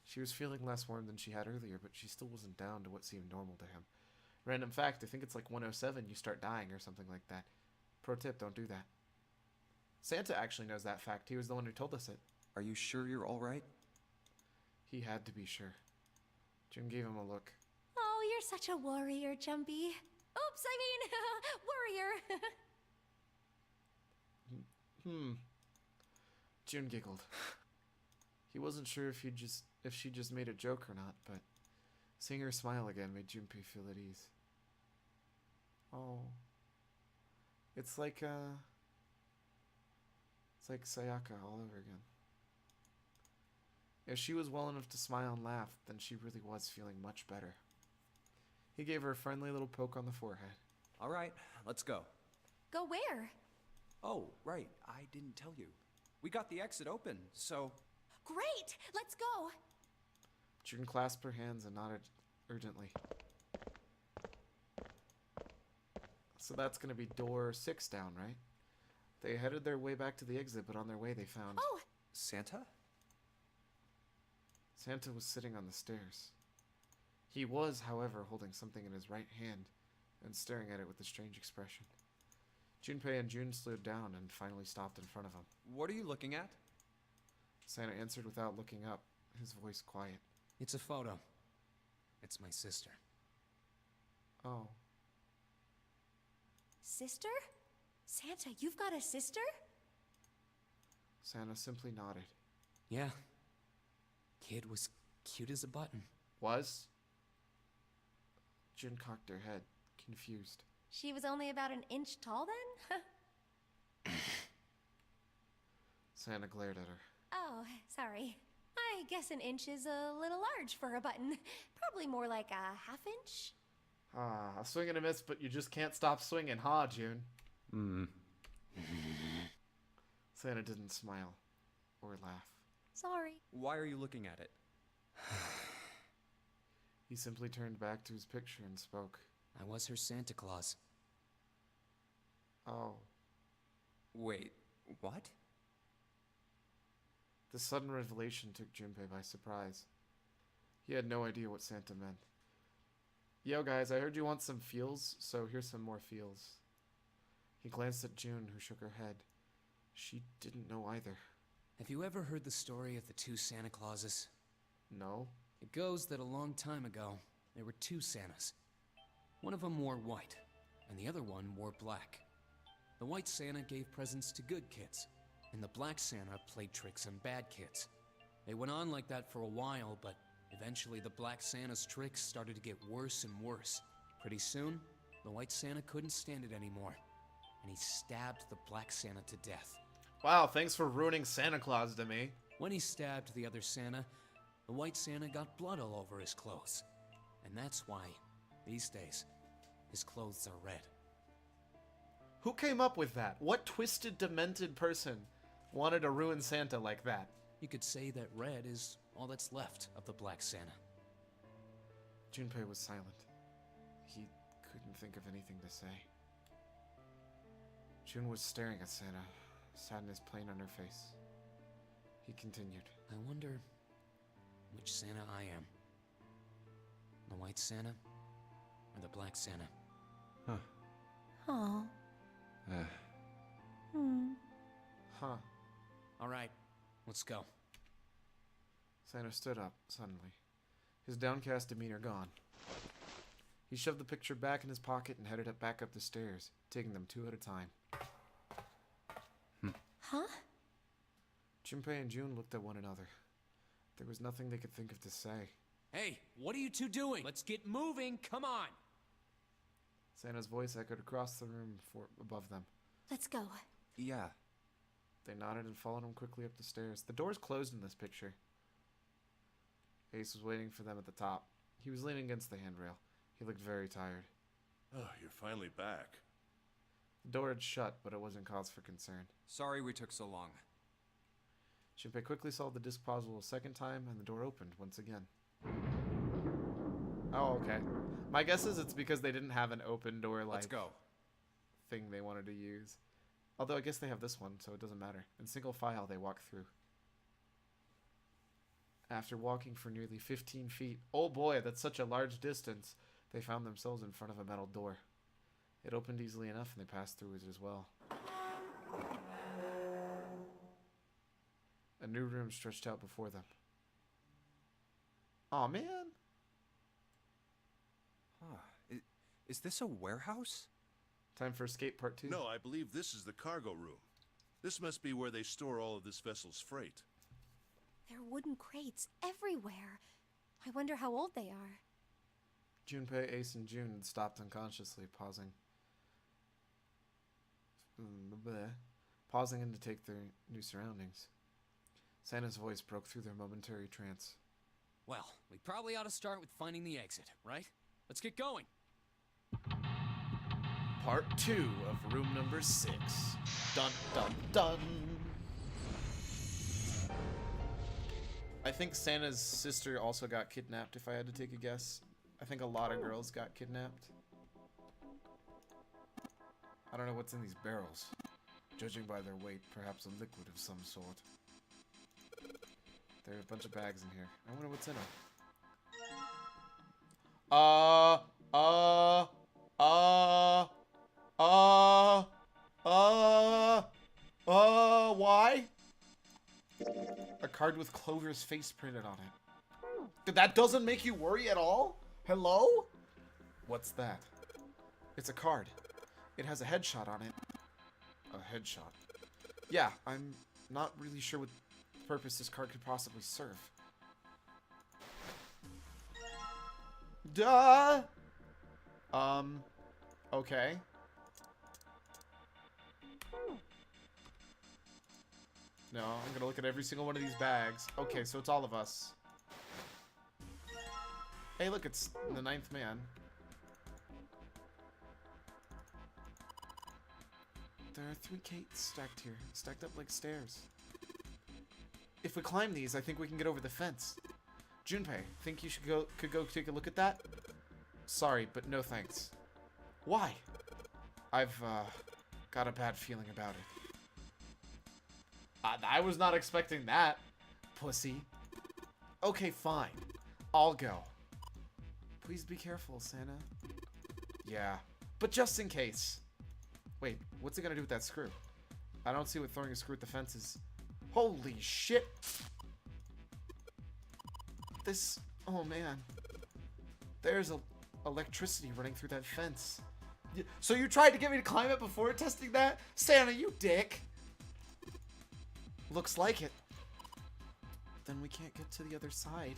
She was feeling less warm than she had earlier, but she still wasn't down to what seemed normal to him. Random fact, I think it's like 107, you start dying or something like that. Pro tip, don't do that. Santa actually knows that fact. He was the one who told us it. Are you sure you're all right? He had to be sure. June gave him a look. Oh, you're such a warrior, Jumpy. Oops, I mean, warrior. June giggled. He wasn't sure if she just made a joke or not, but seeing her smile again made Junpei feel at ease. Oh. It's like Sayaka all over again. If she was well enough to smile and laugh, then she really was feeling much better. He gave her a friendly little poke on the forehead. All right, let's go. Go where? Oh, right, I didn't tell you. We got the exit open, so... Great! Let's go! June clasped her hands and nodded urgently. So that's gonna be door 6 down, right? They headed their way back to the exit, but on their way they found... Oh! Santa? Santa was sitting on the stairs. He was, however, holding something in his right hand and staring at it with a strange expression. Junpei and June slowed down and finally stopped in front of him. What are you looking at? Santa answered without looking up, his voice quiet. It's a photo. It's my sister. Oh. Sister? Santa, you've got a sister? Santa simply nodded. Yeah. Kid was cute as a button. Was? June cocked her head, confused. She was only about an inch tall then? Santa glared at her. Oh, sorry. I guess an inch is a little large for a button. Probably more like a half inch. Ah, a swing and a miss, but you just can't stop swinging, huh, June? Santa didn't smile or laugh. Sorry. Why are you looking at it? He simply turned back to his picture and spoke. I was her Santa Claus. Oh. Wait, what? The sudden revelation took Junpei by surprise. He had no idea what Santa meant. Yo guys, I heard you want some feels, so here's some more feels. He glanced at June, who shook her head. She didn't know either. Have you ever heard the story of the 2 Santa Clauses? No? It goes that a long time ago, there were 2 Santas. One of them wore white, and the other one wore black. The white Santa gave presents to good kids, and the black Santa played tricks on bad kids. They went on like that for a while, but eventually the black Santa's tricks started to get worse and worse. Pretty soon, the white Santa couldn't stand it anymore, and he stabbed the black Santa to death. Wow, thanks for ruining Santa Claus to me. When he stabbed the other Santa, The white Santa got blood all over his clothes. And that's why, these days, his clothes are red. Who came up with that? What twisted, demented person wanted to ruin Santa like that? You could say that red is all that's left of the Black Santa. Junpei was silent. He couldn't think of anything to say. June was staring at Santa, sadness plain on her face. He continued. I wonder which Santa I am. The white Santa or the black Santa? Huh. Oh. Huh. All right, let's go. Santa stood up suddenly, his downcast demeanor gone. He shoved the picture back in his pocket and headed back up the stairs, taking them two at a time. Huh? Junpei and June looked at one another. There was nothing they could think of to say. Hey, what are you two doing? Let's get moving, come on! Santa's voice echoed across the room above them. Let's go. Yeah. They nodded and followed him quickly up the stairs. The doors closed in this picture. Ace was waiting for them at the top. He was leaning against the handrail. He looked very tired. Oh, you're finally back. The door had shut, but it wasn't cause for concern. Sorry we took so long. Junpei quickly solved the disc puzzle a second time, and the door opened once again. Oh, okay. My guess is it's because they didn't have an open door Let's go. thing they wanted to use. Although I guess they have this one, so it doesn't matter. In single file, they walk through. After walking for nearly 15 feet, oh boy, that's such a large distance, they found themselves in front of a metal door. It opened easily enough, and they passed through it as well. A new room stretched out before them. Aw, man. Huh. Is this a warehouse? Time for Escape Part 2? No, I believe this is the cargo room. This must be where they store all of this vessel's freight. There are wooden crates everywhere. I wonder how old they are. Junpei, Ace, and June had stopped unconsciously, pausing in to take their new surroundings. Santa's voice broke through their momentary trance. Well, we probably ought to start with finding the exit, right? Let's get going. Part 2 of room number 6. Dun dun dun! I think Santa's sister also got kidnapped, if I had to take a guess. I think a lot of girls got kidnapped. I don't know what's in these barrels. Judging by their weight, perhaps a liquid of some sort. There are a bunch of bags in here. I wonder what's in them. Why? A card with Clover's face printed on it. That doesn't make you worry at all? Hello? What's that? It's a card. It has a headshot on it. A headshot. Yeah, I'm not really sure what purpose this card could possibly serve. Duh! Okay. No, I'm gonna look at every single one of these bags. Okay, so it's all of us. Hey, look, it's the 9th man. There are 3 cates stacked here, stacked up like stairs. If we climb these, I think we can get over the fence. Junpei, think you could go take a look at that? Sorry, but no thanks. Why? I've got a bad feeling about it. I was not expecting that, pussy. Okay, fine. I'll go. Please be careful, Santa. Yeah, but just in case. Wait, what's it gonna do with that screw? I don't see what throwing a screw at the fence is. Holy shit! This... oh man. There's electricity running through that fence. So you tried to get me to climb it before testing that? Santa, you dick! Looks like it. Then we can't get to the other side.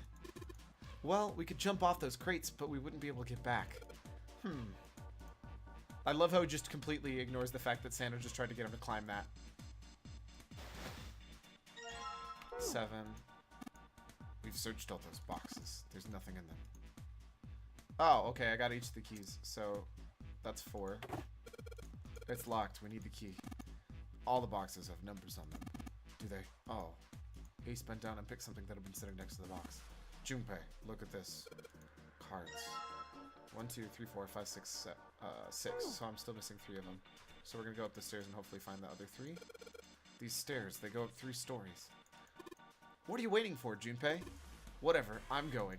Well, we could jump off those crates, but we wouldn't be able to get back. I love how he just completely ignores the fact that Santa just tried to get him to climb that. 7. We've searched all those boxes. There's nothing in them. Oh, okay, I got each of the keys. So, that's 4. It's locked. We need the key. All the boxes have numbers on them. Do they? Oh. Ace bent down and picked something that had been sitting next to the box. Junpei, look at this. Cards. 1, 2, 3, 4, 5, 6, 6. So I'm still missing 3 of them. So we're gonna go up the stairs and hopefully find the other 3. These stairs, they go up 3 stories. What are you waiting for, Junpei? Whatever, I'm going.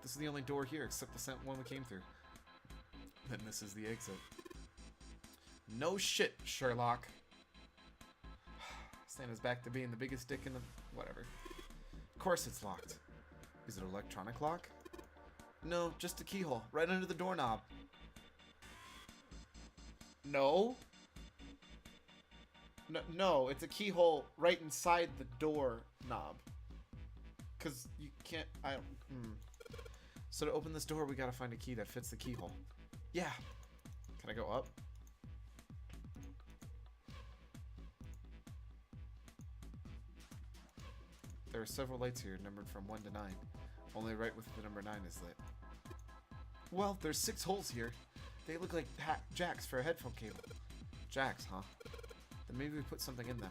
This is the only door here except the one we came through. Then this is the exit. No shit, Sherlock. Santa's back to being the biggest dick in the... whatever. Of course it's locked. Is it an electronic lock? No, just a keyhole, right under the doorknob. No? No, it's a keyhole right inside the door knob. Because you can't... I don't... So to open this door, we gotta find a key that fits the keyhole. Yeah. Can I go up? There are several lights here, numbered from 1 to 9. Only right with the number 9 is lit. Well, there's 6 holes here. They look like jacks for a headphone cable. Jacks, huh? Then maybe we put something in them.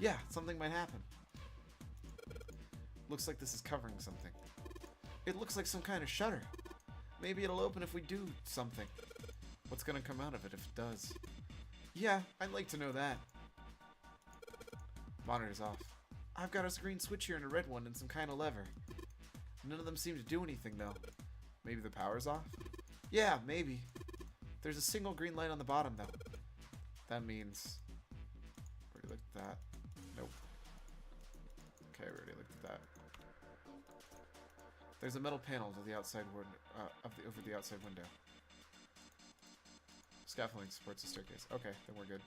Yeah, something might happen. Looks like this is covering something. It looks like some kind of shutter. Maybe it'll open if we do something. What's gonna come out of it if it does? Yeah, I'd like to know that. Monitor's off. I've got a green switch here and a red one and some kind of lever. None of them seem to do anything though. Maybe the power's off? Yeah, maybe. There's a single green light on the bottom though. That means... we already looked at that. Nope. Okay, we already looked at that. There's a metal panel to the outside over the outside window. Scaffolding supports the staircase. Okay, then we're good.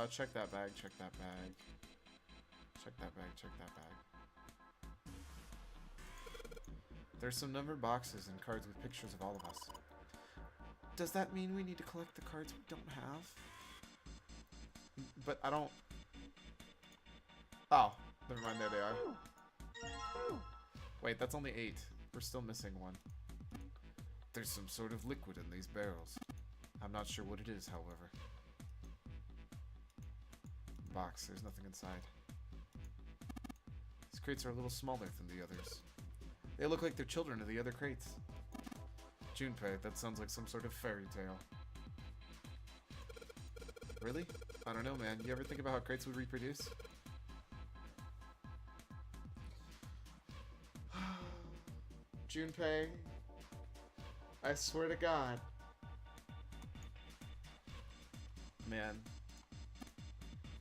Check that bag, check that bag. Check that bag, check that bag. There's some numbered boxes and cards with pictures of all of us. Does that mean we need to collect the cards we don't have? But I don't... Oh, never mind, there they are. Wait, that's only 8. We're still missing 1. There's some sort of liquid in these barrels. I'm not sure what it is, however. Box, there's nothing inside. These crates are a little smaller than the others. They look like they're children of the other crates. Junpei, that sounds like some sort of fairy tale. Really? I don't know, man. You ever think about how crates would reproduce? Junpei, I swear to God. Man,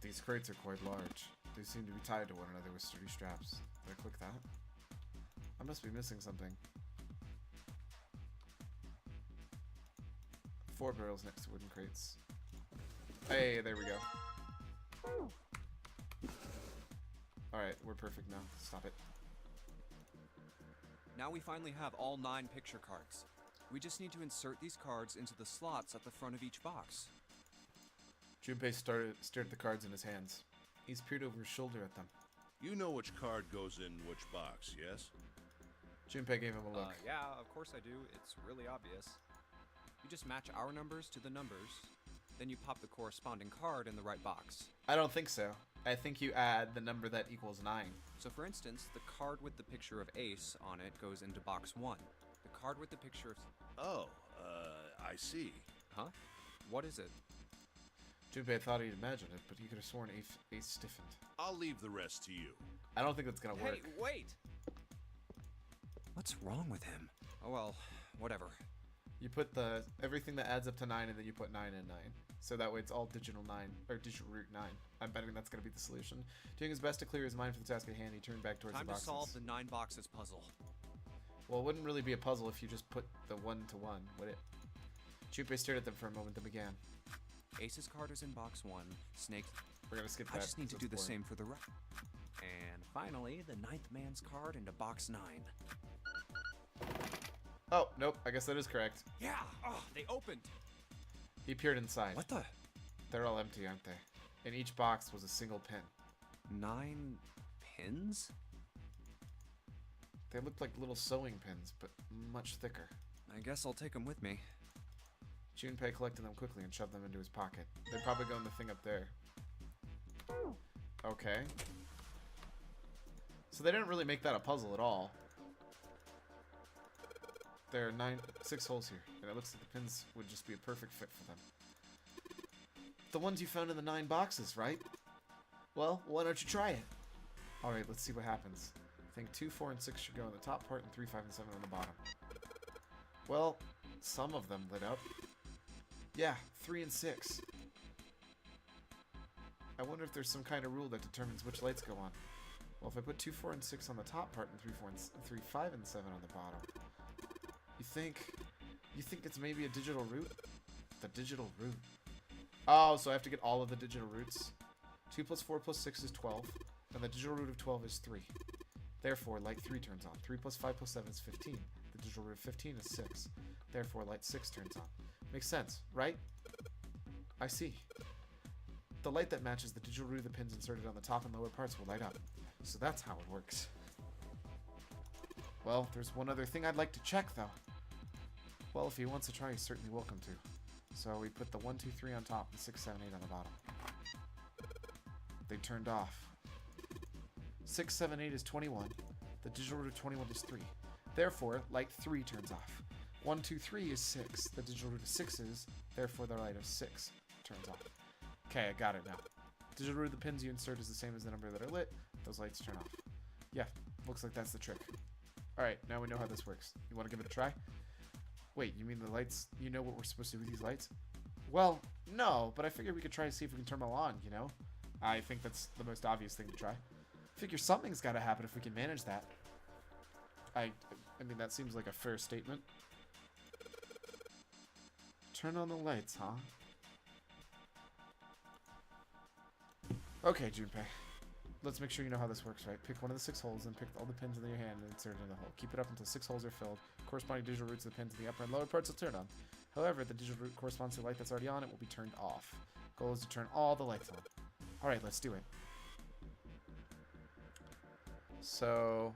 these crates are quite large. They seem to be tied to one another with sturdy straps. Did I click that? I must be missing something. 4 barrels next to wooden crates. Hey, there we go. Alright, we're perfect now. Stop it. Now we finally have all 9 picture cards. We just need to insert these cards into the slots at the front of each box. Junpei stared at the cards in his hands. He's peered over his shoulder at them. You know which card goes in which box, yes? Junpei gave him a look. Yeah, of course I do. It's really obvious. You just match our numbers to the numbers, then you pop the corresponding card in the right box. I don't think so. I think you add the number that equals 9. So for instance, the card with the picture of Ace on it goes into box 1. The card with the picture of... Oh, I see. Huh? What is it? Junpei thought he'd imagined it, but he could have sworn Ace stiffened. I'll leave the rest to you. I don't think that's gonna work. Hey, wait! What's wrong with him? Oh well, whatever. You put everything that adds up to 9 and then you put 9 and 9. So that way it's all digital 9, or digital root 9. I'm betting that's going to be the solution. Doing his best to clear his mind for the task at hand, he turned back towards the boxes. Time to solve the 9 boxes puzzle. Well, it wouldn't really be a puzzle if you just put the 1 to 1, would it? Junpei stared at them for a moment, then began. Ace's card is in box 1. Snake's... We're going to skip that. I just need to do the same for the rest. And finally, the ninth man's card into box 9. Oh, nope. I guess that is correct. Yeah! Oh, they opened! He peered inside. What the? They're all empty, aren't they? In each box was a single pin. 9 pins? They looked like little sewing pins, but much thicker. I guess I'll take them with me. Junpei collected them quickly and shoved them into his pocket. They'd probably go in the thing up there. Okay. So they didn't really make that a puzzle at all. There are 6 holes here, and it looks like the pins would just be a perfect fit for them. The ones you found in the 9 boxes, right? Well, why don't you try it? Alright, let's see what happens. I think 2, 4, and 6 should go in the top part, and 3, 5, and 7 on the bottom. Well, some of them lit up. Yeah, 3 and 6. I wonder if there's some kind of rule that determines which lights go on. Well, if I put 2, 4, and 6 on the top part, and 3, 5, and 7 on the bottom. You think it's maybe a digital root? The digital root. Oh, so I have to get all of the digital roots. 2 plus 4 plus 6 is 12, and the digital root of 12 is 3. Therefore, light 3 turns on. 3 plus 5 plus 7 is 15. The digital root of 15 is 6. Therefore, light 6 turns on. Makes sense, right? I see. The light that matches the digital root of the pins inserted on the top and lower parts will light up. So that's how it works. Well, there's one other thing I'd like to check, though. Well, if he wants to try, he's certainly welcome to. So we put the 1, 2, 3 on top and 6, 7, 8 on the bottom. They turned off. 6, 7, 8 is 21. The digital root of 21 is 3. Therefore, light 3 turns off. 1, 2, 3 is 6. The digital root of 6 is, therefore the light of 6 turns off. Okay, I got it now. Digital root of the pins you insert is the same as the number that are lit. Those lights turn off. Yeah, looks like that's the trick. Alright, now we know how this works. You want to give it a try? Wait, you mean the lights? You know what we're supposed to do with these lights? Well, no, but I figured we could try to see if we can turn them on, you know? I think that's the most obvious thing to try. Figure something's got to happen if we can manage that. I mean, that seems like a fair statement. Turn on the lights, huh? Okay, Junpei. Let's make sure you know how this works, right? Pick one of the 6 holes and pick all the pins in your hand and insert it in the hole. Keep it up until 6 holes are filled. Corresponding digital roots of the pins in the upper and lower parts will turn on. However, the digital root corresponds to the light that's already on. It will be turned off. Goal is to turn all the lights on. Alright, let's do it. So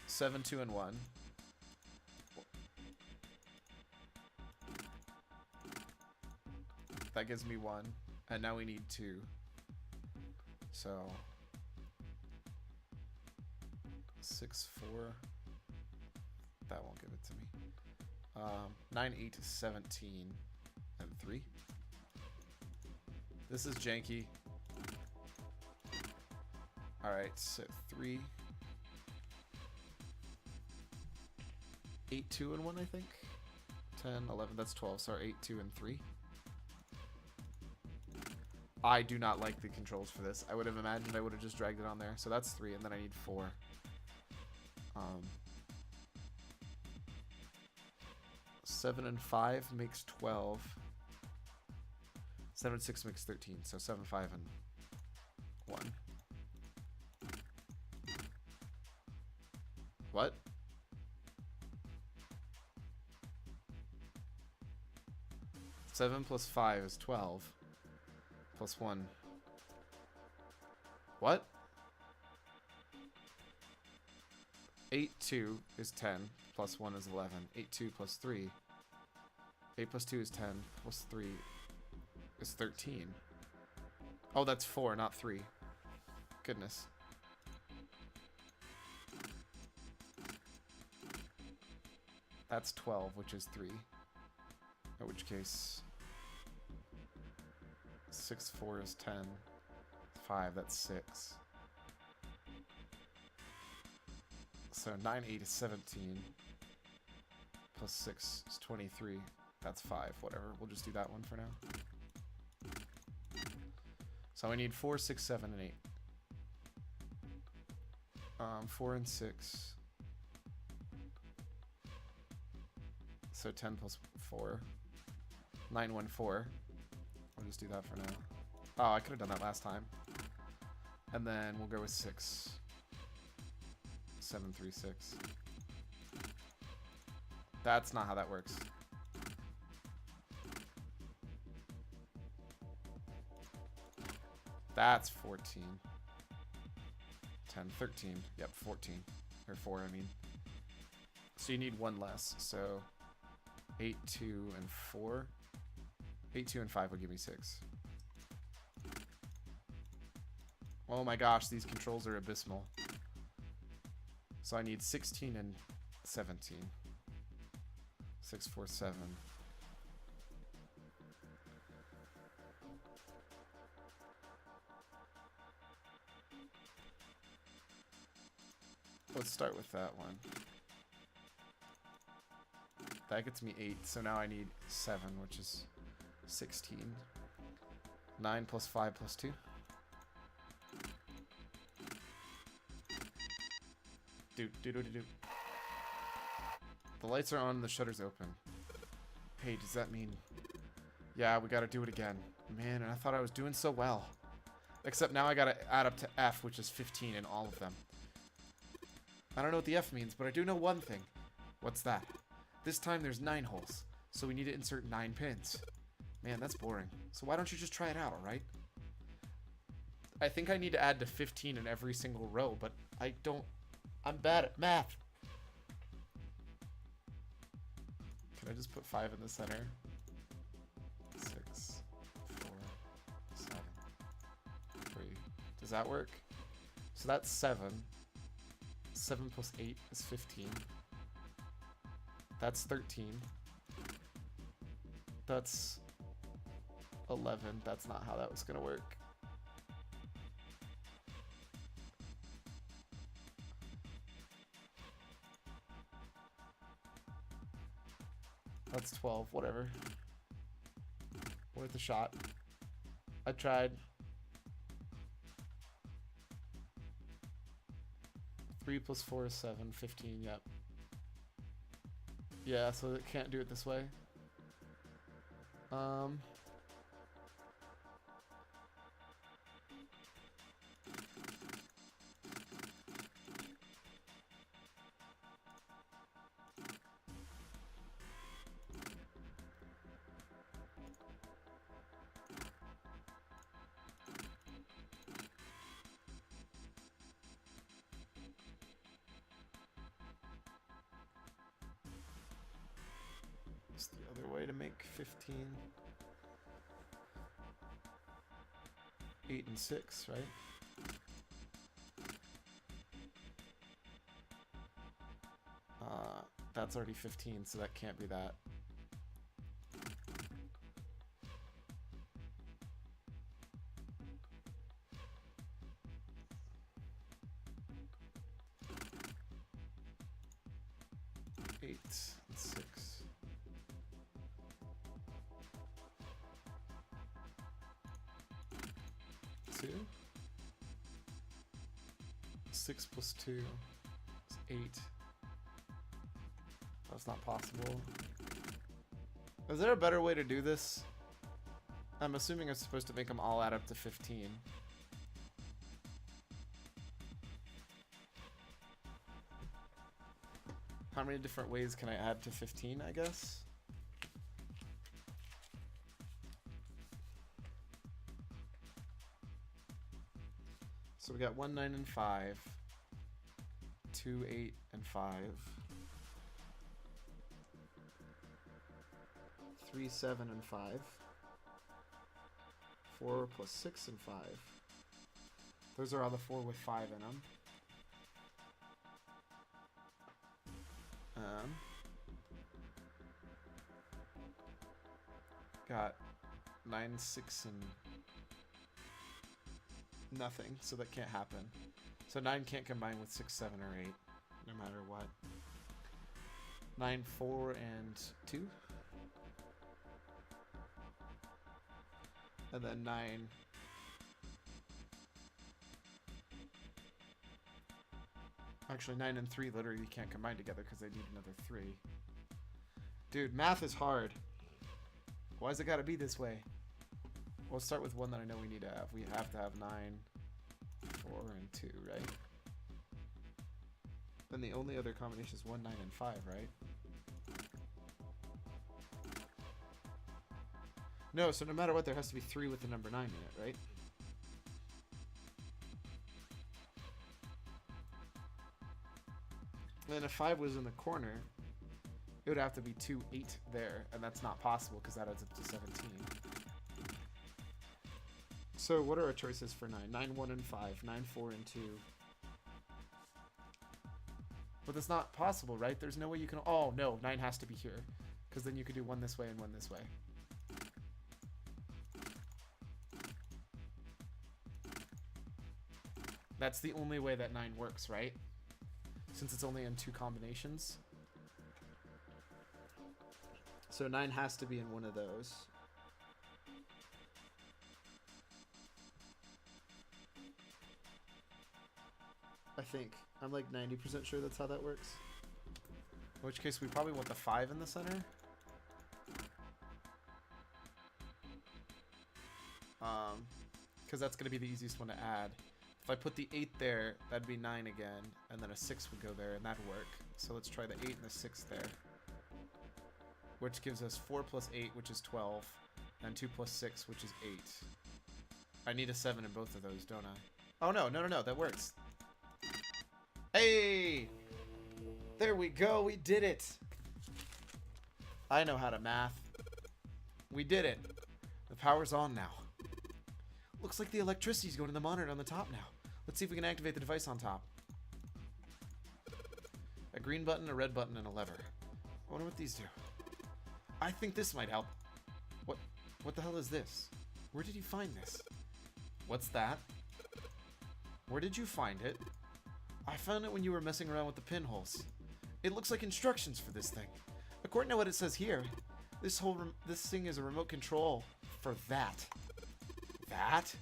7, 2, and 1. That gives me 1. And now we need 2. So 6, 4. That won't give it to me. 9, 8 is 17. And 3. This is janky. Alright, so 3. 8, 2, and 1, I think. 10, 11, that's 12. Sorry, 8, 2, and 3. I do not like the controls for this. I would have imagined I would have just dragged it on there. So that's 3, and then I need 4. 7 and 5 makes 12. 7 and 6 makes 13. So 7, 5, and 1. What? Seven plus 5 is 12. Plus 1. What? 8, 2 is 10. Plus 1 is 11. 8, 2 plus 3. 8 plus 2 is 10. Plus 3 is 13. Oh, that's 4, not 3. Goodness. That's 12, which is 3. In which case 6, 4 is 10. 5, that's 6. So 9, 8 is 17. Plus 6 is 23. That's 5, whatever. We'll just do that one for now. So I need 4, 6, 7, and 8. 4 and 6. So 10 plus 4. 9, 1, 4. I'll just do that for now. Oh, I could have done that last time. And then we'll go with 6. 7, 3, 6. That's not how that works. That's 14. 10, 13. Yep, 14. Or 4, I mean. So you need one less. So 8, 2, and 4. 8, 2, and 5 will give me 6. Oh my gosh, these controls are abysmal. So I need 16 and 17. 6, 4, 7. Let's start with that one. That gets me 8, so now I need 7, which is 16. 9 plus 5 plus 2. Do. The lights are on and the shutter's open. Hey, does that mean... Yeah, we gotta do it again. Man, and I thought I was doing so well. Except now I gotta add up to F, which is 15 in all of them. I don't know what the F means, but I do know one thing. What's that? This time there's 9 holes, so we need to insert 9 pins. Man, that's boring. So why don't you just try it out, alright? I think I need to add to 15 in every single row, but I don't... I'm bad at math. Can I just put 5 in the center? 6, 4, 7, 3. Does that work? So that's 7. 7 plus 8 is 15. That's 13. That's 11. That's not how that was gonna work. That's 12, whatever. Worth a shot. I tried. 3 plus 4 is 7, 15, yep. Yeah, so it can't do it this way. What's the other way to make 15? 8 and 6, right? That's already 15, so that can't be that. Eight and 6. Two. 6 plus 2 is 8. That's not possible. Is there a better way to do this? I'm assuming I'm supposed to make them all add up to 15. How many different ways can I add to 15, I guess? So we got 1, 9, and 5. 2, 8, and 5. 3, 7, and 5. 4 plus 6 and 5. Those are all the 4 with 5 in them. Got 9, 6, and nothing, so that can't happen. So 9 can't combine with 6, 7, or 8, no matter what. 9, 4, and 2. And then 9. Actually, 9 and 3 literally can't combine together because they need another 3. Dude, math is hard. Why's it gotta be this way? We'll start with one that I know we need to have. We have to have 9, 4, and 2, right? Then the only other combination is 1, 9, and 5, right? No, so no matter what, there has to be 3 with the number 9 in it, right? And then if 5 was in the corner, it would have to be 2, 8 there, and that's not possible because that adds up to 17. So what are our choices for 9? 9, 1, and 5. 9, 4, and 2. But that's not possible, right? There's no way you can... Oh, no. 9 has to be here. Because then you could do 1 this way and 1 this way. That's the only way that 9 works, right? Since it's only in 2 combinations. So 9 has to be in one of those. I think. I'm like 90% sure that's how that works. In which case we probably want the 5 in the center. Because that's going to be the easiest one to add. If I put the 8 there, that'd be 9 again, and then a 6 would go there, and that'd work. So let's try the 8 and the 6 there. Which gives us 4 plus 8, which is 12, and 2 plus 6, which is 8. I need a 7 in both of those, don't I? Oh, no, that works. Hey! There we go, we did it! I know how to math. We did it. The power's on now. Looks like the electricity's going to the monitor on the top now. Let's see if we can activate the device on top. A green button, a red button, and a lever. I wonder what these do. I think this might help. What the hell is this? Where did you find this? What's that? Where did you find it? I found it when you were messing around with the pinholes. It looks like instructions for this thing. According to what it says here, this thing is a remote control for that. That?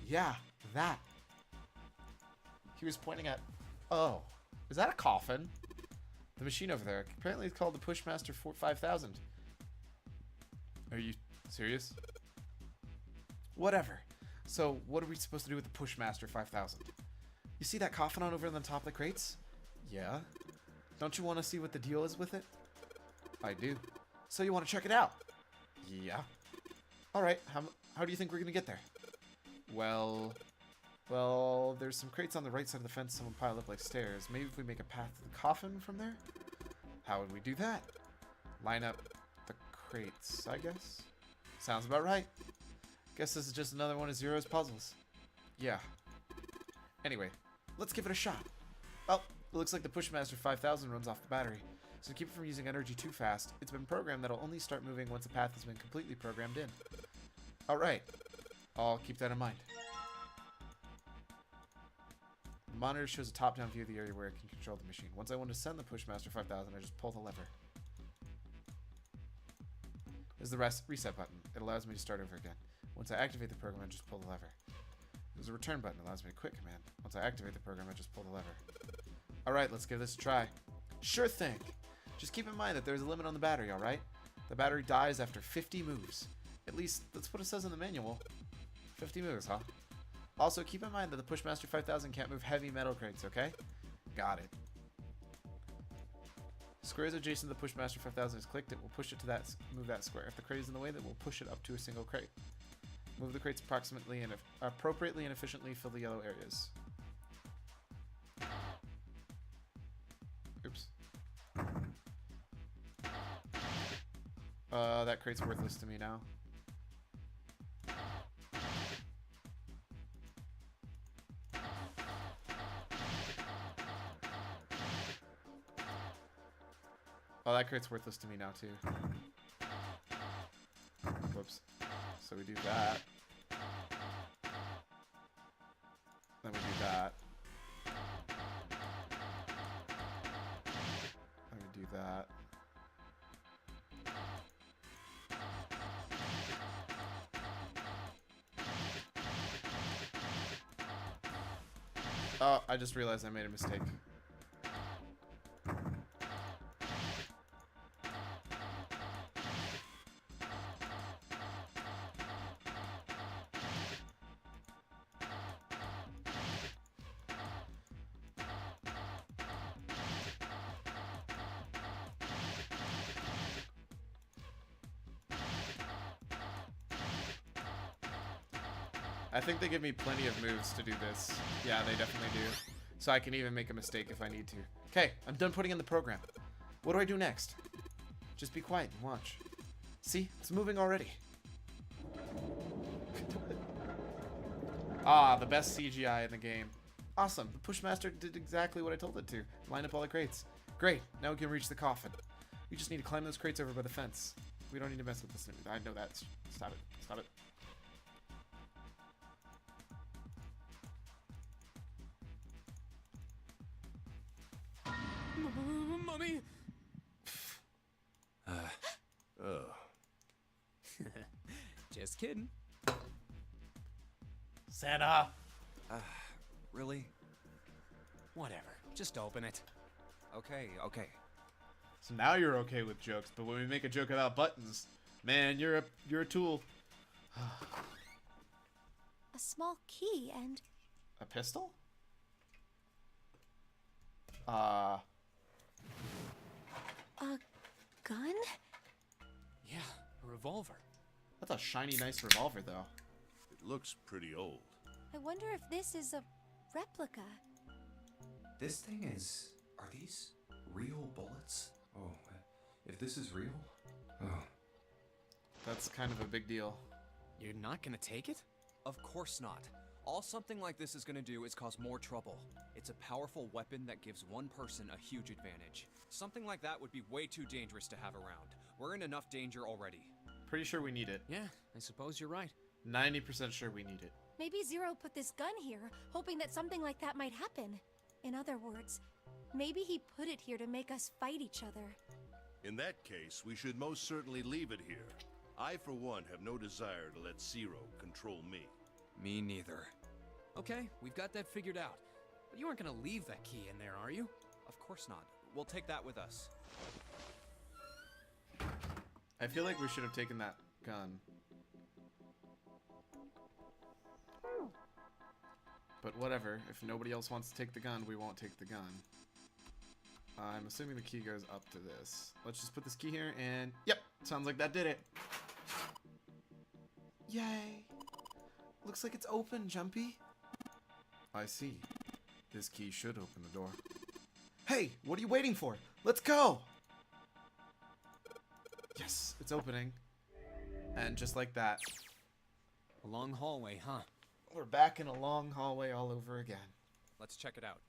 Yeah, that. He was pointing at... Oh, is that a coffin? The machine over there. Apparently it's called the Pushmaster 5000. Are you serious? Whatever. So, what are we supposed to do with the Pushmaster 5000? You see that coffin on over on the top of the crates? Yeah. Don't you want to see what the deal is with it? I do. So you want to check it out? Yeah. Alright, how do you think we're going to get there? Well, there's some crates on the right side of the fence someone piled up like stairs. Maybe if we make a path to the coffin from there? How would we do that? Line up the crates, I guess? Sounds about right. Guess this is just another one of Zero's puzzles. Yeah. Anyway, let's give it a shot. Oh, it looks like the Pushmaster 5000 runs off the battery. So to keep it from using energy too fast, it's been programmed that it'll only start moving once the path has been completely programmed in. Alright. I'll keep that in mind. The monitor shows a top-down view of the area where it can control the machine. Once I want to send the Pushmaster 5000, I just pull the lever. There's the reset button. It allows me to start over again. Once I activate the program, I just pull the lever. There's a return button. It allows me to quit command. Once I activate the program, I just pull the lever. Alright, let's give this a try. Sure thing. Just keep in mind that there's a limit on the battery, alright? The battery dies after 50 moves. At least, that's what it says in the manual. 50 moves, huh? Also, keep in mind that the Pushmaster 5000 can't move heavy metal crates, okay? Got it. Squares adjacent to the Pushmaster 5000 is clicked, it will push it to move that square. If the crate is in the way, then we'll push it up to a single crate. Move the crates appropriately and efficiently fill the yellow areas. Oops. That crate's worthless to me now. Oh, that crate's worthless to me now, too. Whoops. So we do that. Then we do that. Then we do that. Oh, I just realized I made a mistake. I think they give me plenty of moves to do this. Yeah, they definitely do. So I can even make a mistake if I need to. Okay, I'm done putting in the program. What do I do next? Just be quiet and watch. See, it's moving already. Ah, the best CGI in the game. Awesome, the Pushmaster did exactly what I told it to. Line up all the crates. Great, now we can reach the coffin. We just need to climb those crates over by the fence. We don't need to mess with this. I know that. Stop it. Stop it. Mummy! Just kidding. Santa! Really? Whatever. Just open it. Okay, okay. So now you're okay with jokes, but when we make a joke about buttons, man, you're a tool. A small key and A pistol? a gun? Yeah, a revolver. That's a shiny, nice revolver, though. It looks pretty old. I wonder if this is a replica. This thing is... Are these real bullets? Oh, if this is real... Oh. That's kind of a big deal. You're not gonna take it? Of course not. All something like this is gonna do is cause more trouble. It's a powerful weapon that gives one person a huge advantage. Something like that would be way too dangerous to have around. We're in enough danger already. Pretty sure we need it. Yeah, I suppose you're right. 90% sure we need it. Maybe Zero put this gun here, hoping that something like that might happen. In other words, maybe he put it here to make us fight each other. In that case, we should most certainly leave it here. I, for one, have no desire to let Zero control me. Me neither. Okay, we've got that figured out. But you aren't gonna leave that key in there, are you? Of course not. We'll take that with us. I feel like we should have taken that gun. But whatever, if nobody else wants to take the gun, we won't take the gun. I'm assuming the key goes up to this. Let's just put this key here and... Yep, sounds like that did it. Yay! Looks like it's open, Jumpy. I see. This key should open the door. Hey, what are you waiting for? Let's go! Yes, it's opening. And just like that, A long hallway, huh? we're back in a long hallway all over again. Let's check it out.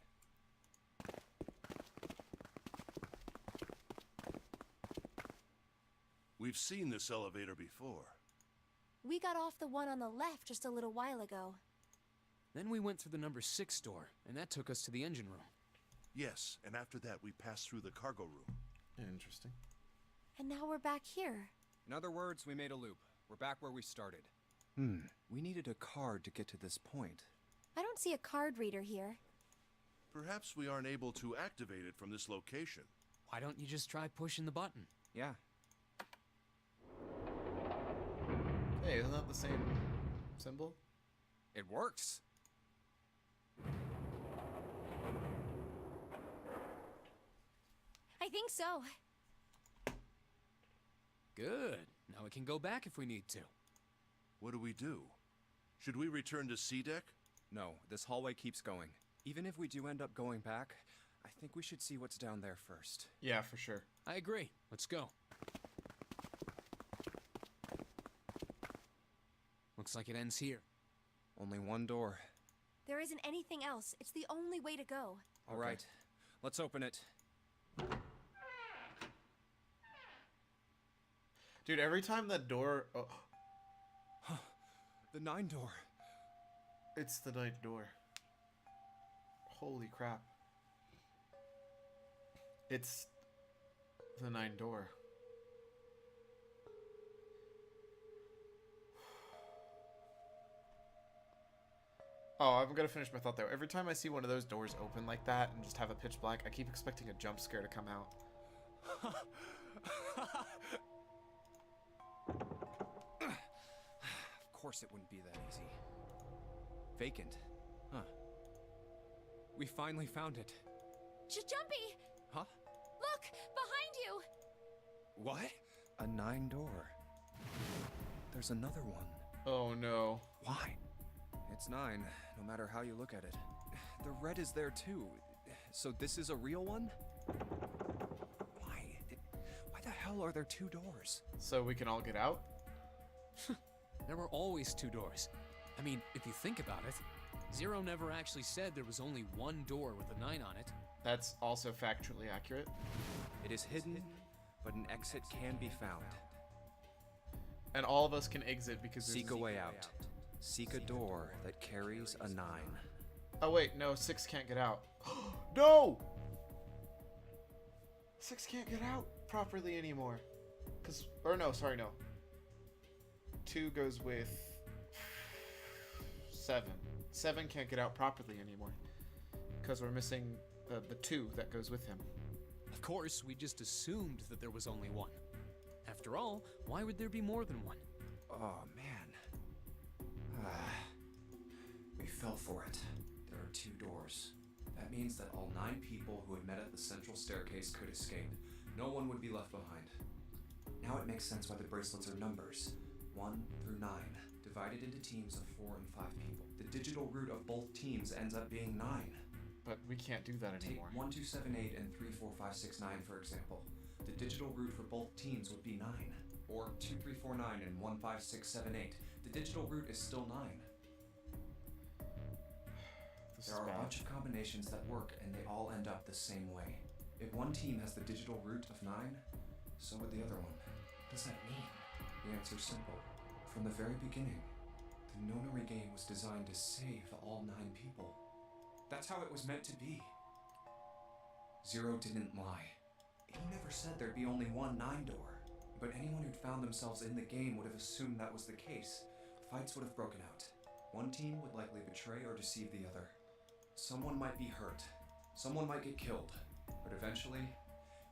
We've seen this elevator before. We got off the one on the left just a little while ago. Then we went through the number 6 door, and that took us to the engine room. Yes, and after that we passed through the cargo room. Interesting. And now we're back here. In other words, we made a loop. We're back where we started. We needed a card to get to this point. I don't see a card reader here. Perhaps we aren't able to activate it from this location. Why don't you just try pushing the button? Yeah. Hey, isn't that the same symbol? It works. I think so. Good. Now we can go back if we need to. What do we do? Should we return to C deck? No, this hallway keeps going. Even if we do end up going back, I think we should see what's down there first. Yeah, for sure. I agree. Let's go. Looks like it ends here. Only one door. There isn't anything else. It's the only way to go. All right, let's open it. Dude, every time that door... Oh, The 9 door. it's the night door. Holy crap. It's the 9 door. Oh, I'm gonna finish my thought there. Every time I see one of those doors open like that and just have a pitch black, I keep expecting a jump scare to come out. Of course it wouldn't be that easy. Vacant. Huh. We finally found it. Jumpy! Huh? Look! Behind you! What? A 9 door. There's another one. Oh no. Why? It's 9, no matter how you look at it. The red is there too. So this is a real one? Why the hell are there 2 doors? So we can all get out? There were always 2 doors. I mean, if you think about it, Zero never actually said there was only one door with a 9 on it. That's also factually accurate. It is hidden, but an exit can be found. And all of us can exit because there's Seek a way out. Seek a door that carries a 9. Oh wait, no, 6 can't get out. No! 6 can't get out properly anymore. No, 2 goes with 7. 7 can't get out properly anymore. Because we're missing the 2 that goes with him. Of course, we just assumed that there was only one. After all, why would there be more than one? Oh, man. We fell for it. There are 2 doors. That means that all 9 people who had met at the central staircase could escape. No one would be left behind. Now it makes sense why the bracelets are numbers. 1 through 9, divided into teams of 4 and 5 people. The digital root of both teams ends up being 9. But we can't do that Take anymore. 1, 2, 7, 8, and 3, 4, 5, 6, 9, for example. The digital root for both teams would be 9. Or 2, 3, 4, 9, and 1, 5, 6, 7, 8. The digital root is still 9. This There is are a bad. bunch of combinations that work, and they all end up the same way. If one team has the digital root of 9, so would the other one. What does that mean? The answer's simple. From the very beginning, the Nonary game was designed to save all 9 people. That's how it was meant to be. Zero didn't lie. He never said there'd be only one 9 door. But anyone who'd found themselves in the game would have assumed that was the case. Fights would have broken out. One team would likely betray or deceive the other. Someone might be hurt. Someone might get killed. But eventually,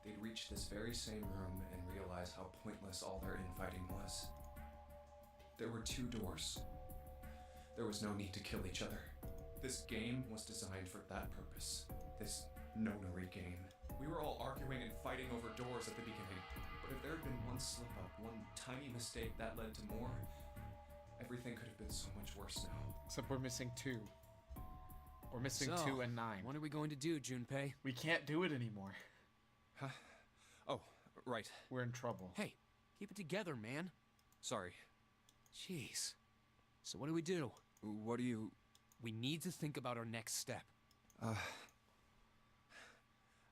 they'd reach this very same room and realize how pointless all their infighting was. There were 2 doors. There was no need to kill each other. This game was designed for that purpose. This Nonary game. We were all arguing and fighting over doors at the beginning. But if there had been one slip-up, one tiny mistake that led to more, everything could have been so much worse now. Except we're missing 2. We're missing So, 2 and 9. What are we going to do, Junpei? We can't do it anymore. Huh? Oh, right. We're in trouble. Hey, keep it together, man. Sorry. Jeez. So what do we do? What do you... We need to think about our next step.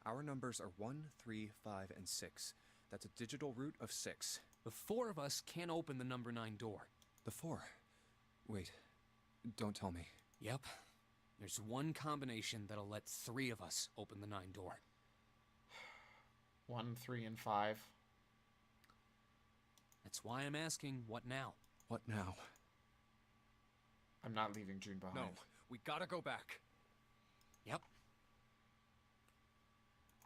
Our numbers are 1, 3, 5, and 6. That's a digital root of 6. The 4 of us can't open the number 9 door. The 4. Wait. Don't tell me. Yep. There's one combination that'll let 3 of us open the 9 door. 1, 3, and 5. That's why I'm asking, what now? What now? I'm not leaving June behind. No, we gotta go back. Yep.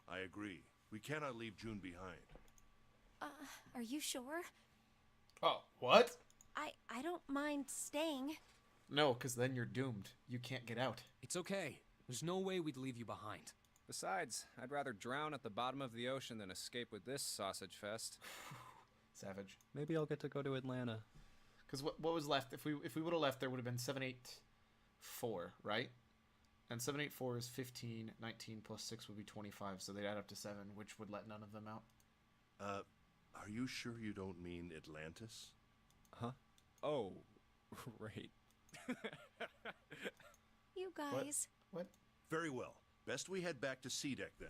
I agree. We cannot leave June behind. Are you sure? Oh, what? I don't mind staying. No, because then you're doomed. You can't get out. It's okay. There's no way we'd leave you behind. Besides, I'd rather drown at the bottom of the ocean than escape with this sausage fest. Savage. Maybe I'll get to go to Atlanta. Because what was left? If we would have left, there would have been 784, right? And 784 is 15. 19 plus 6 would be 25. So they'd add up to 7, which would let none of them out. Are you sure you don't mean Atlantis? Huh? Oh, right. You guys. What? Very well. Best we head back to C-Deck then.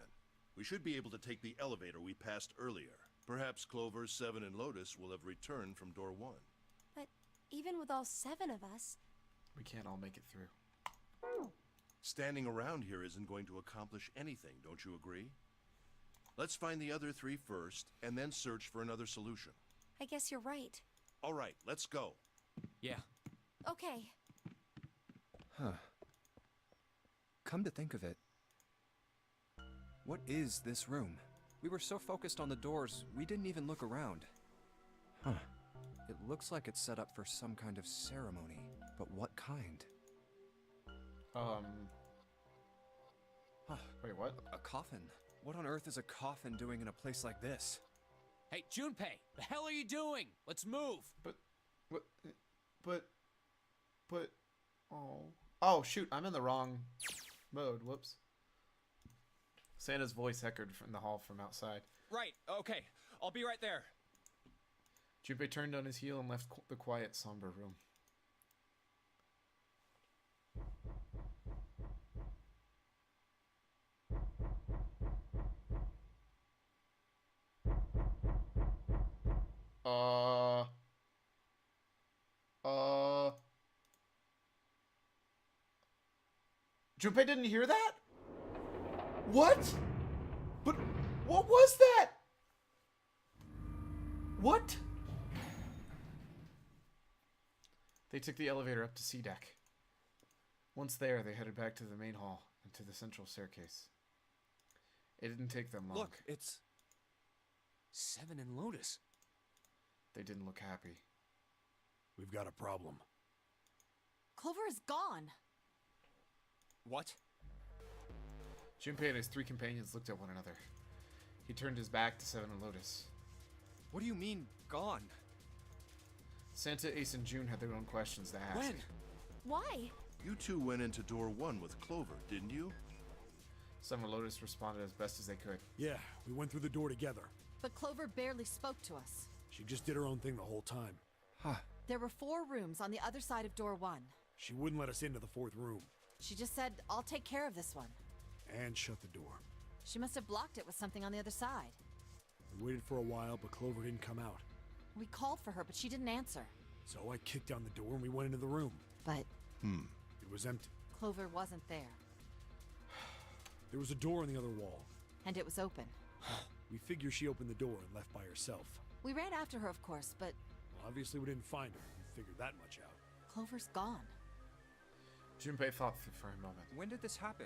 We should be able to take the elevator we passed earlier. Perhaps Clover, 7, and Lotus will have returned from door 1. But even with all 7 of us, We can't all make it through. Standing around here isn't going to accomplish anything, don't you agree? Let's find the other 3 first, and then search for another solution. I guess you're right. All right, let's go. Yeah. Okay. Huh. Come to think of it, what is this room? We were so focused on the doors, we didn't even look around. Huh. It looks like it's set up for some kind of ceremony, but what kind? Wait, what? A coffin. What on earth is a coffin doing in a place like this? Hey, Junpei, the hell are you doing? Let's move. But Oh. Oh, shoot. I'm in the wrong mode. Whoops. Santa's voice echoed from the hall from outside. Right, okay. I'll be right there. Junpei turned on his heel and left the quiet, somber room. Junpei didn't hear that? What? But what was that? What? They took the elevator up to C deck. Once there, they headed back to the main hall and to the central staircase. It didn't take them long. Look, it's... Seven and Lotus. They didn't look happy. We've got a problem. Clover is gone. What? Junpei and his three companions looked at one another. He turned his back to Seven and Lotus. What do you mean, gone? Santa, Ace, and June had their own questions to ask. When? Why? You two went into door 1 with Clover, didn't you? Seven and Lotus responded as best as they could. Yeah, we went through the door together. But Clover barely spoke to us. She just did her own thing the whole time. Huh. There were 4 rooms on the other side of door 1. She wouldn't let us into the 4th room. She just said, I'll take care of this one. And shut the door. She must have blocked it with something on the other side. We waited for a while, but Clover didn't come out. We called for her, but she didn't answer. So I kicked down the door and we went into the room. But It was empty. Clover wasn't there. There was a door on the other wall. And it was open. We figure she opened the door and left by herself. We ran after her, of course, but Well, obviously we didn't find her. We figured that much out. Clover's gone. Junpei thought for a moment. When did this happen?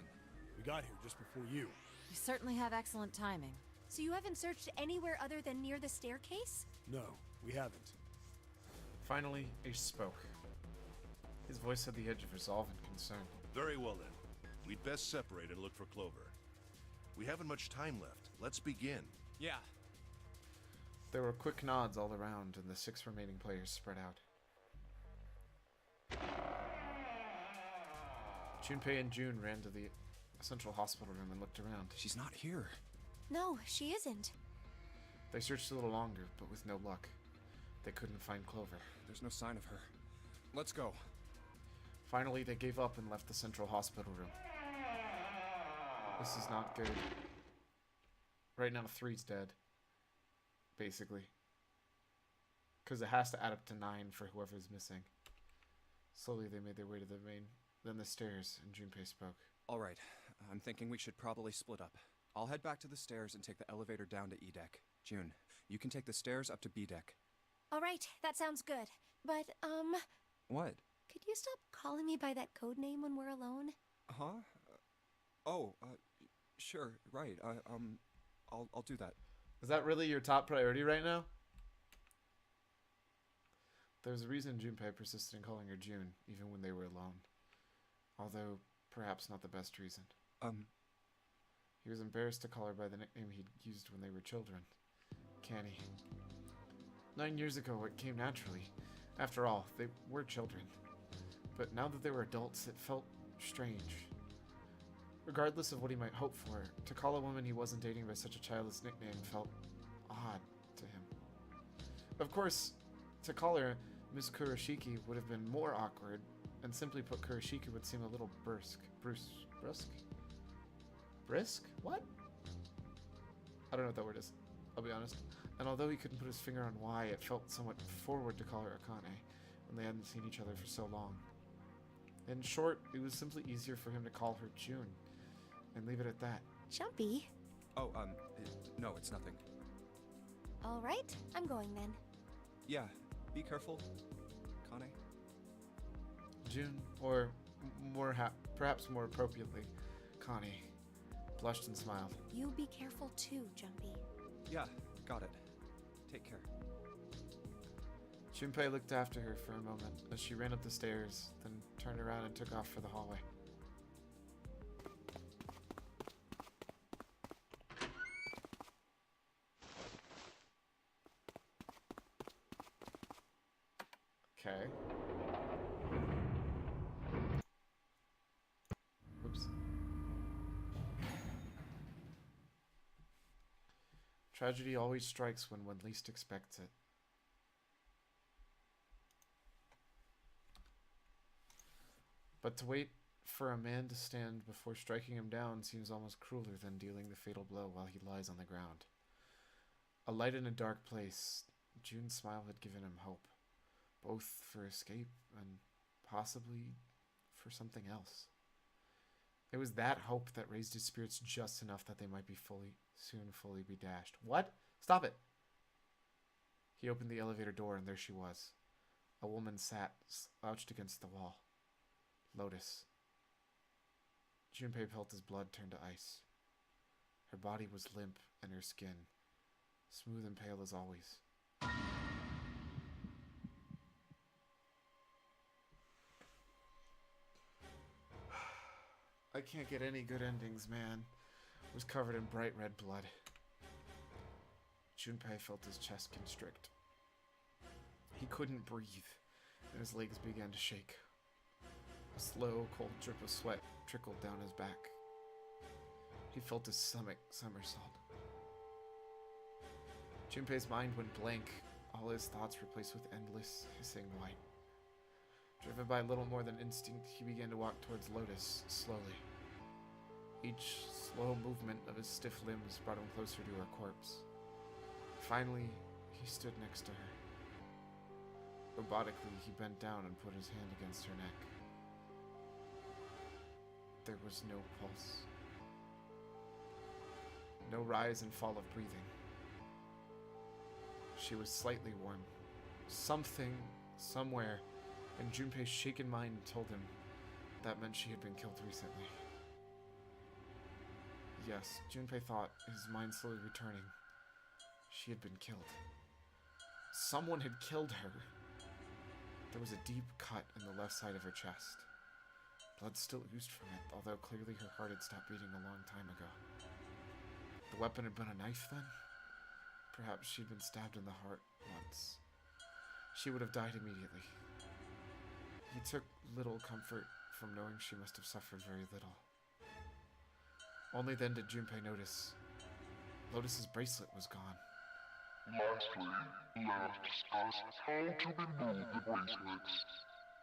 We got here just before you. You certainly have excellent timing. So you haven't searched anywhere other than near the staircase? No, we haven't. Finally, Ace spoke. His voice had the edge of resolve and concern. Very well then. We'd best separate and look for Clover. We haven't much time left. Let's begin. Yeah. There were quick nods all around, and the 6 remaining players spread out. Junpei and June ran to the central hospital room and looked around. She's not here. No, she isn't. They searched a little longer, but with no luck. They couldn't find Clover. There's no sign of her. Let's go. Finally, they gave up and left the central hospital room. This is not good. Right now, 3's dead. Basically. Because it has to add up to 9 for whoever's missing. Slowly, they made their way to the then the stairs, and Junpei spoke. All right. I'm thinking we should probably split up. I'll head back to the stairs and take the elevator down to E deck. June, you can take the stairs up to B deck. All right, that sounds good. But, What? could you stop calling me by that code name when we're alone? Huh? Sure, right. I'll do that. Is that really your top priority right now? There's a reason Junpei persisted in calling her June, even when they were alone. Although, perhaps not the best reason. He was embarrassed to call her by the nickname he'd used when they were children. Canny. 9 years ago, it came naturally. After all, they were children. But now that they were adults, it felt strange. Regardless of what he might hope for, to call a woman he wasn't dating by such a childish nickname felt odd to him. Of course, to call her Miss Kurashiki would have been more awkward, and simply put, Kurashiki would seem a little brusque? Brisk? What? I don't know what that word is, I'll be honest. And although he couldn't put his finger on why, it felt somewhat forward to call her Akane, when they hadn't seen each other for so long. In short, it was simply easier for him to call her June, and leave it at that. Jumpy. Oh, no, it's nothing. All right, I'm going then. Yeah, be careful, Kane. June, or perhaps more appropriately, Connie, blushed and smiled. You be careful too, Jumpy. Yeah, got it. Take care. Junpei looked after her for a moment as she ran up the stairs, then turned around and took off for the hallway. Okay. Tragedy always strikes when one least expects it. But to wait for a man to stand before striking him down seems almost crueler than dealing the fatal blow while he lies on the ground. A light in a dark place, June's smile had given him hope, both for escape and possibly for something else. It was that hope that raised his spirits just enough that they might be fully be dashed. What? Stop it! He opened the elevator door and there she was. A woman sat, slouched against the wall. Lotus. Junpei felt his blood turn to ice. Her body was limp and her skin, smooth and pale as always. I can't get any good endings, man. Was covered in bright red blood. Junpei felt his chest constrict. He couldn't breathe, and his legs began to shake. A slow, cold drip of sweat trickled down his back. He felt his stomach somersault. Junpei's mind went blank, all his thoughts replaced with endless, hissing white. Driven by little more than instinct, he began to walk towards Lotus, slowly. Each slow movement of his stiff limbs brought him closer to her corpse. Finally, he stood next to her. Robotically, he bent down and put his hand against her neck. There was no pulse. No rise and fall of breathing. She was slightly warm. Something, somewhere, in Junpei's shaken mind told him that meant she had been killed recently. Yes, Junpei thought, his mind slowly returning. She had been killed. Someone had killed her. There was a deep cut in the left side of her chest. Blood still oozed from it, although clearly her heart had stopped beating a long time ago. The weapon had been a knife then? Perhaps she'd been stabbed in the heart once. She would have died immediately. He took little comfort from knowing she must have suffered very little. Only then did Junpei notice Lotus's bracelet was gone. Lastly, let us discuss how to remove the bracelets.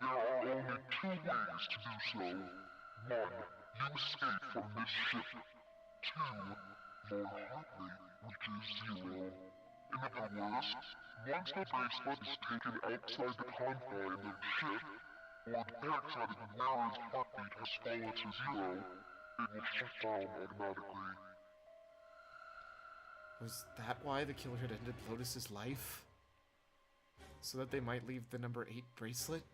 There are only two ways to do so. One, you escape from this ship. Two, Lord Hartley reaches zero. In other words, once the bracelet is taken outside the confine of the ship, or the backside of the wearer's heartbeat has fallen to zero, it will shut down automatically. Was that why the killer had ended Lotus's life? So that they might leave the number 8 bracelet?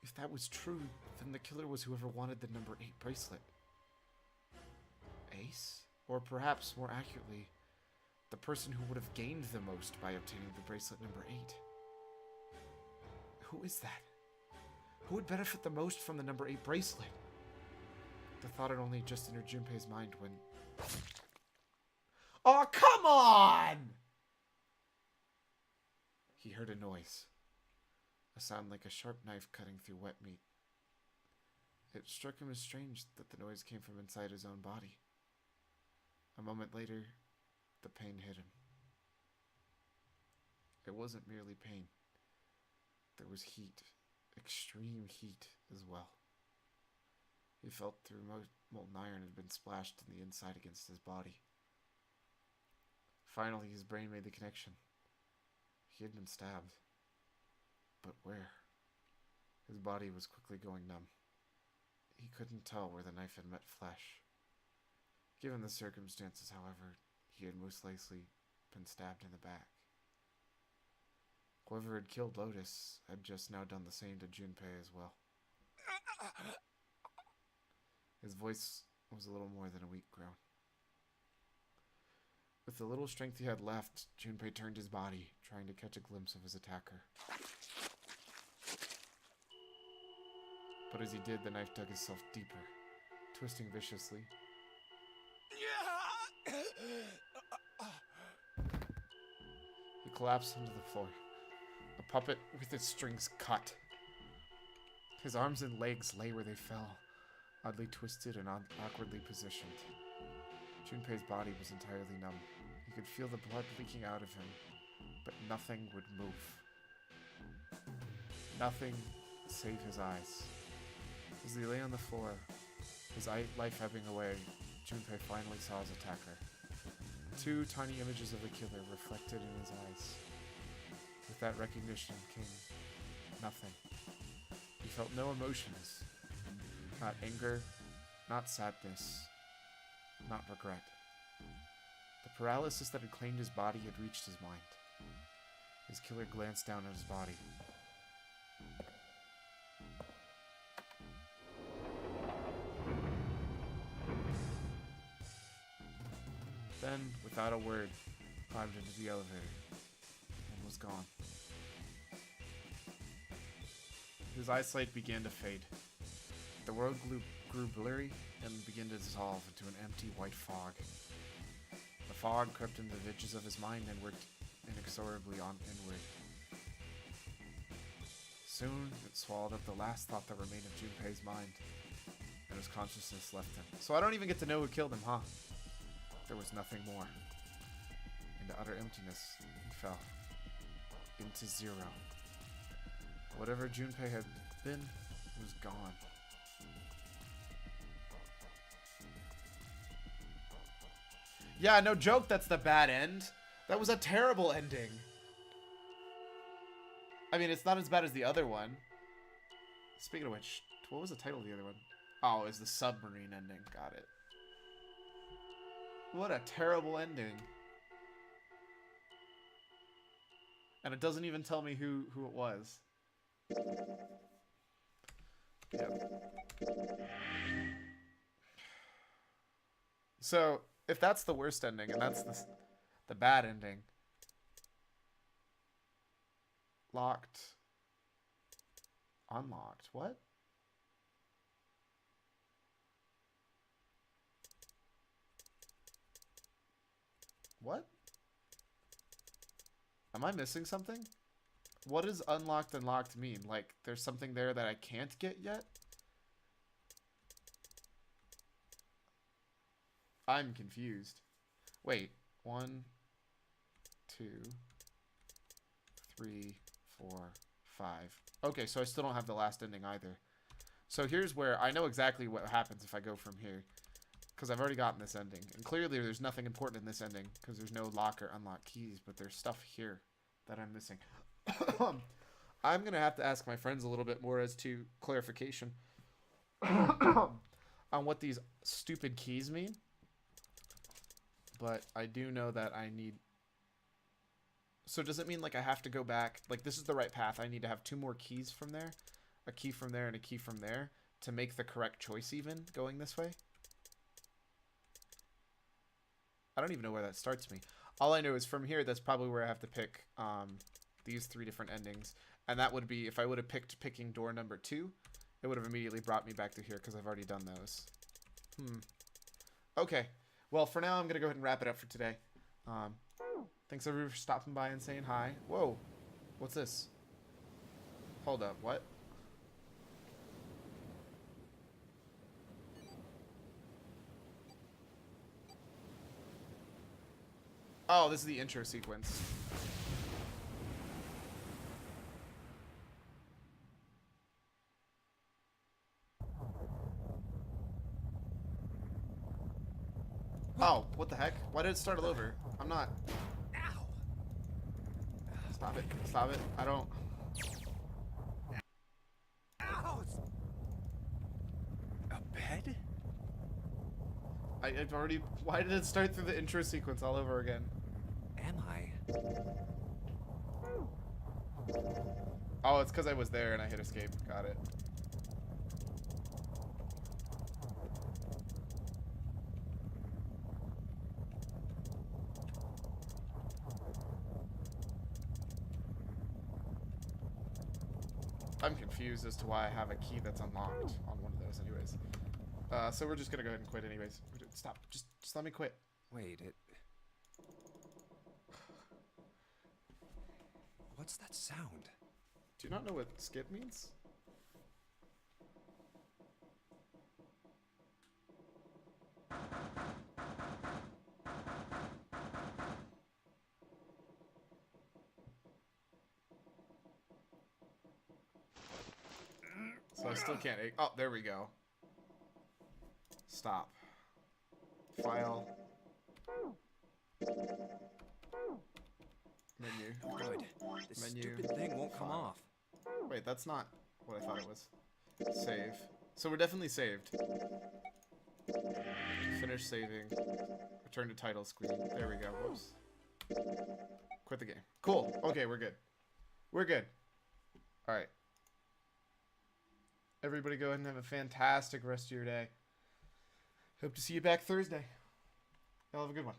If that was true, then the killer was whoever wanted the number 8 bracelet. Ace? Or perhaps, more accurately, the person who would have gained the most by obtaining the bracelet number 8. Who is that? Who would benefit the most from the number 8 bracelet? The thought had only just entered Junpei's mind when... Oh, come on! He heard a noise. A sound like a sharp knife cutting through wet meat. It struck him as strange that the noise came from inside his own body. A moment later, the pain hit him. It wasn't merely pain. There was heat, extreme heat as well. He felt through molten iron had been splashed in the inside against his body. Finally, his brain made the connection. He had been stabbed. But where? His body was quickly going numb. He couldn't tell where the knife had met flesh. Given the circumstances, however, he had most likely been stabbed in the back. Whoever had killed Lotus had just now done the same to Junpei as well. His voice was a little more than a weak groan. With the little strength he had left, Junpei turned his body, trying to catch a glimpse of his attacker. But as he did, the knife dug itself deeper, twisting viciously. He collapsed onto the floor, a puppet with its strings cut. His arms and legs lay where they fell, oddly twisted and awkwardly positioned. Junpei's body was entirely numb. He could feel the blood leaking out of him, but nothing would move. Nothing save his eyes. As he lay on the floor, his life ebbing away, Junpei finally saw his attacker. 2 tiny images of the killer reflected in his eyes. With that recognition came nothing. He felt no emotions. Not anger, not sadness, not regret. The paralysis that had claimed his body had reached his mind. His killer glanced down at his body. Then, without a word, climbed into the elevator and was gone. His eyesight began to fade. The world grew blurry and began to dissolve into an empty white fog. The fog crept into the edges of his mind and worked inexorably on inward. Soon, it swallowed up the last thought that remained of Junpei's mind, and his consciousness left him. So I don't even get to know who killed him, huh? There was nothing more. Into utter emptiness, he fell. Into zero. Whatever Junpei had been was gone. Yeah, no joke, that's the bad end. That was a terrible ending. I mean, it's not as bad as the other one. Speaking of which, what was the title of the other one? Oh, it was the submarine ending. Got it. What a terrible ending. And it doesn't even tell me who it was. Yep. So, if that's the worst ending, and that's the bad ending. Locked. Unlocked. What? What? Am I missing something? What does unlocked and locked mean? Like, there's something there that I can't get yet? I'm confused. Wait. 1, 2, 3, 4, 5. Okay, so I still don't have the last ending either. So here's where I know exactly what happens if I go from here. Because I've already gotten this ending. And clearly there's nothing important in this ending. Because there's no lock or unlock keys. But there's stuff here that I'm missing. I'm going to have to ask my friends a little bit more as to clarification. On what these stupid keys mean. But I do know that I need... So does it mean like I have to go back? Like this is the right path. I need to have 2 more keys from there. A key from there and a key from there. To make the correct choice even going this way. I don't even know where that starts me. All I know is from here, that's probably where I have to pick these 3 different endings. And that would be, if I would have picking door number 2, it would have immediately brought me back to here because I've already done those. Okay. Well, for now, I'm going to go ahead and wrap it up for today. Thanks everybody for stopping by and saying hi. Whoa. What's this? Hold up. What? Oh, this is the intro sequence. Oh, what the heck? Why did it start all over? I'm not... Ow! Stop it. Stop it. I don't... Ow! A bed? I've already... Why did it start through the intro sequence all over again? Am I? Oh, it's because I was there and I hit escape. Got it. I'm confused as to why I have a key that's unlocked on one of those anyways. So we're just gonna go ahead and quit anyways. Stop. Just let me quit. Wait, What's that sound? Do you not know what skip means? So I still can't. Oh, there we go. Stop. File. Menu. Good. This Menu. stupid thing won't come File. off. Wait, that's not what I thought it was. Save. So we're definitely saved. Finish saving. Return to title screen. There we go. Whoops. Quit the game. Cool. Okay, we're good. We're good. Alright. Everybody go ahead and have a fantastic rest of your day. Hope to see you back Thursday. Y'all have a good one.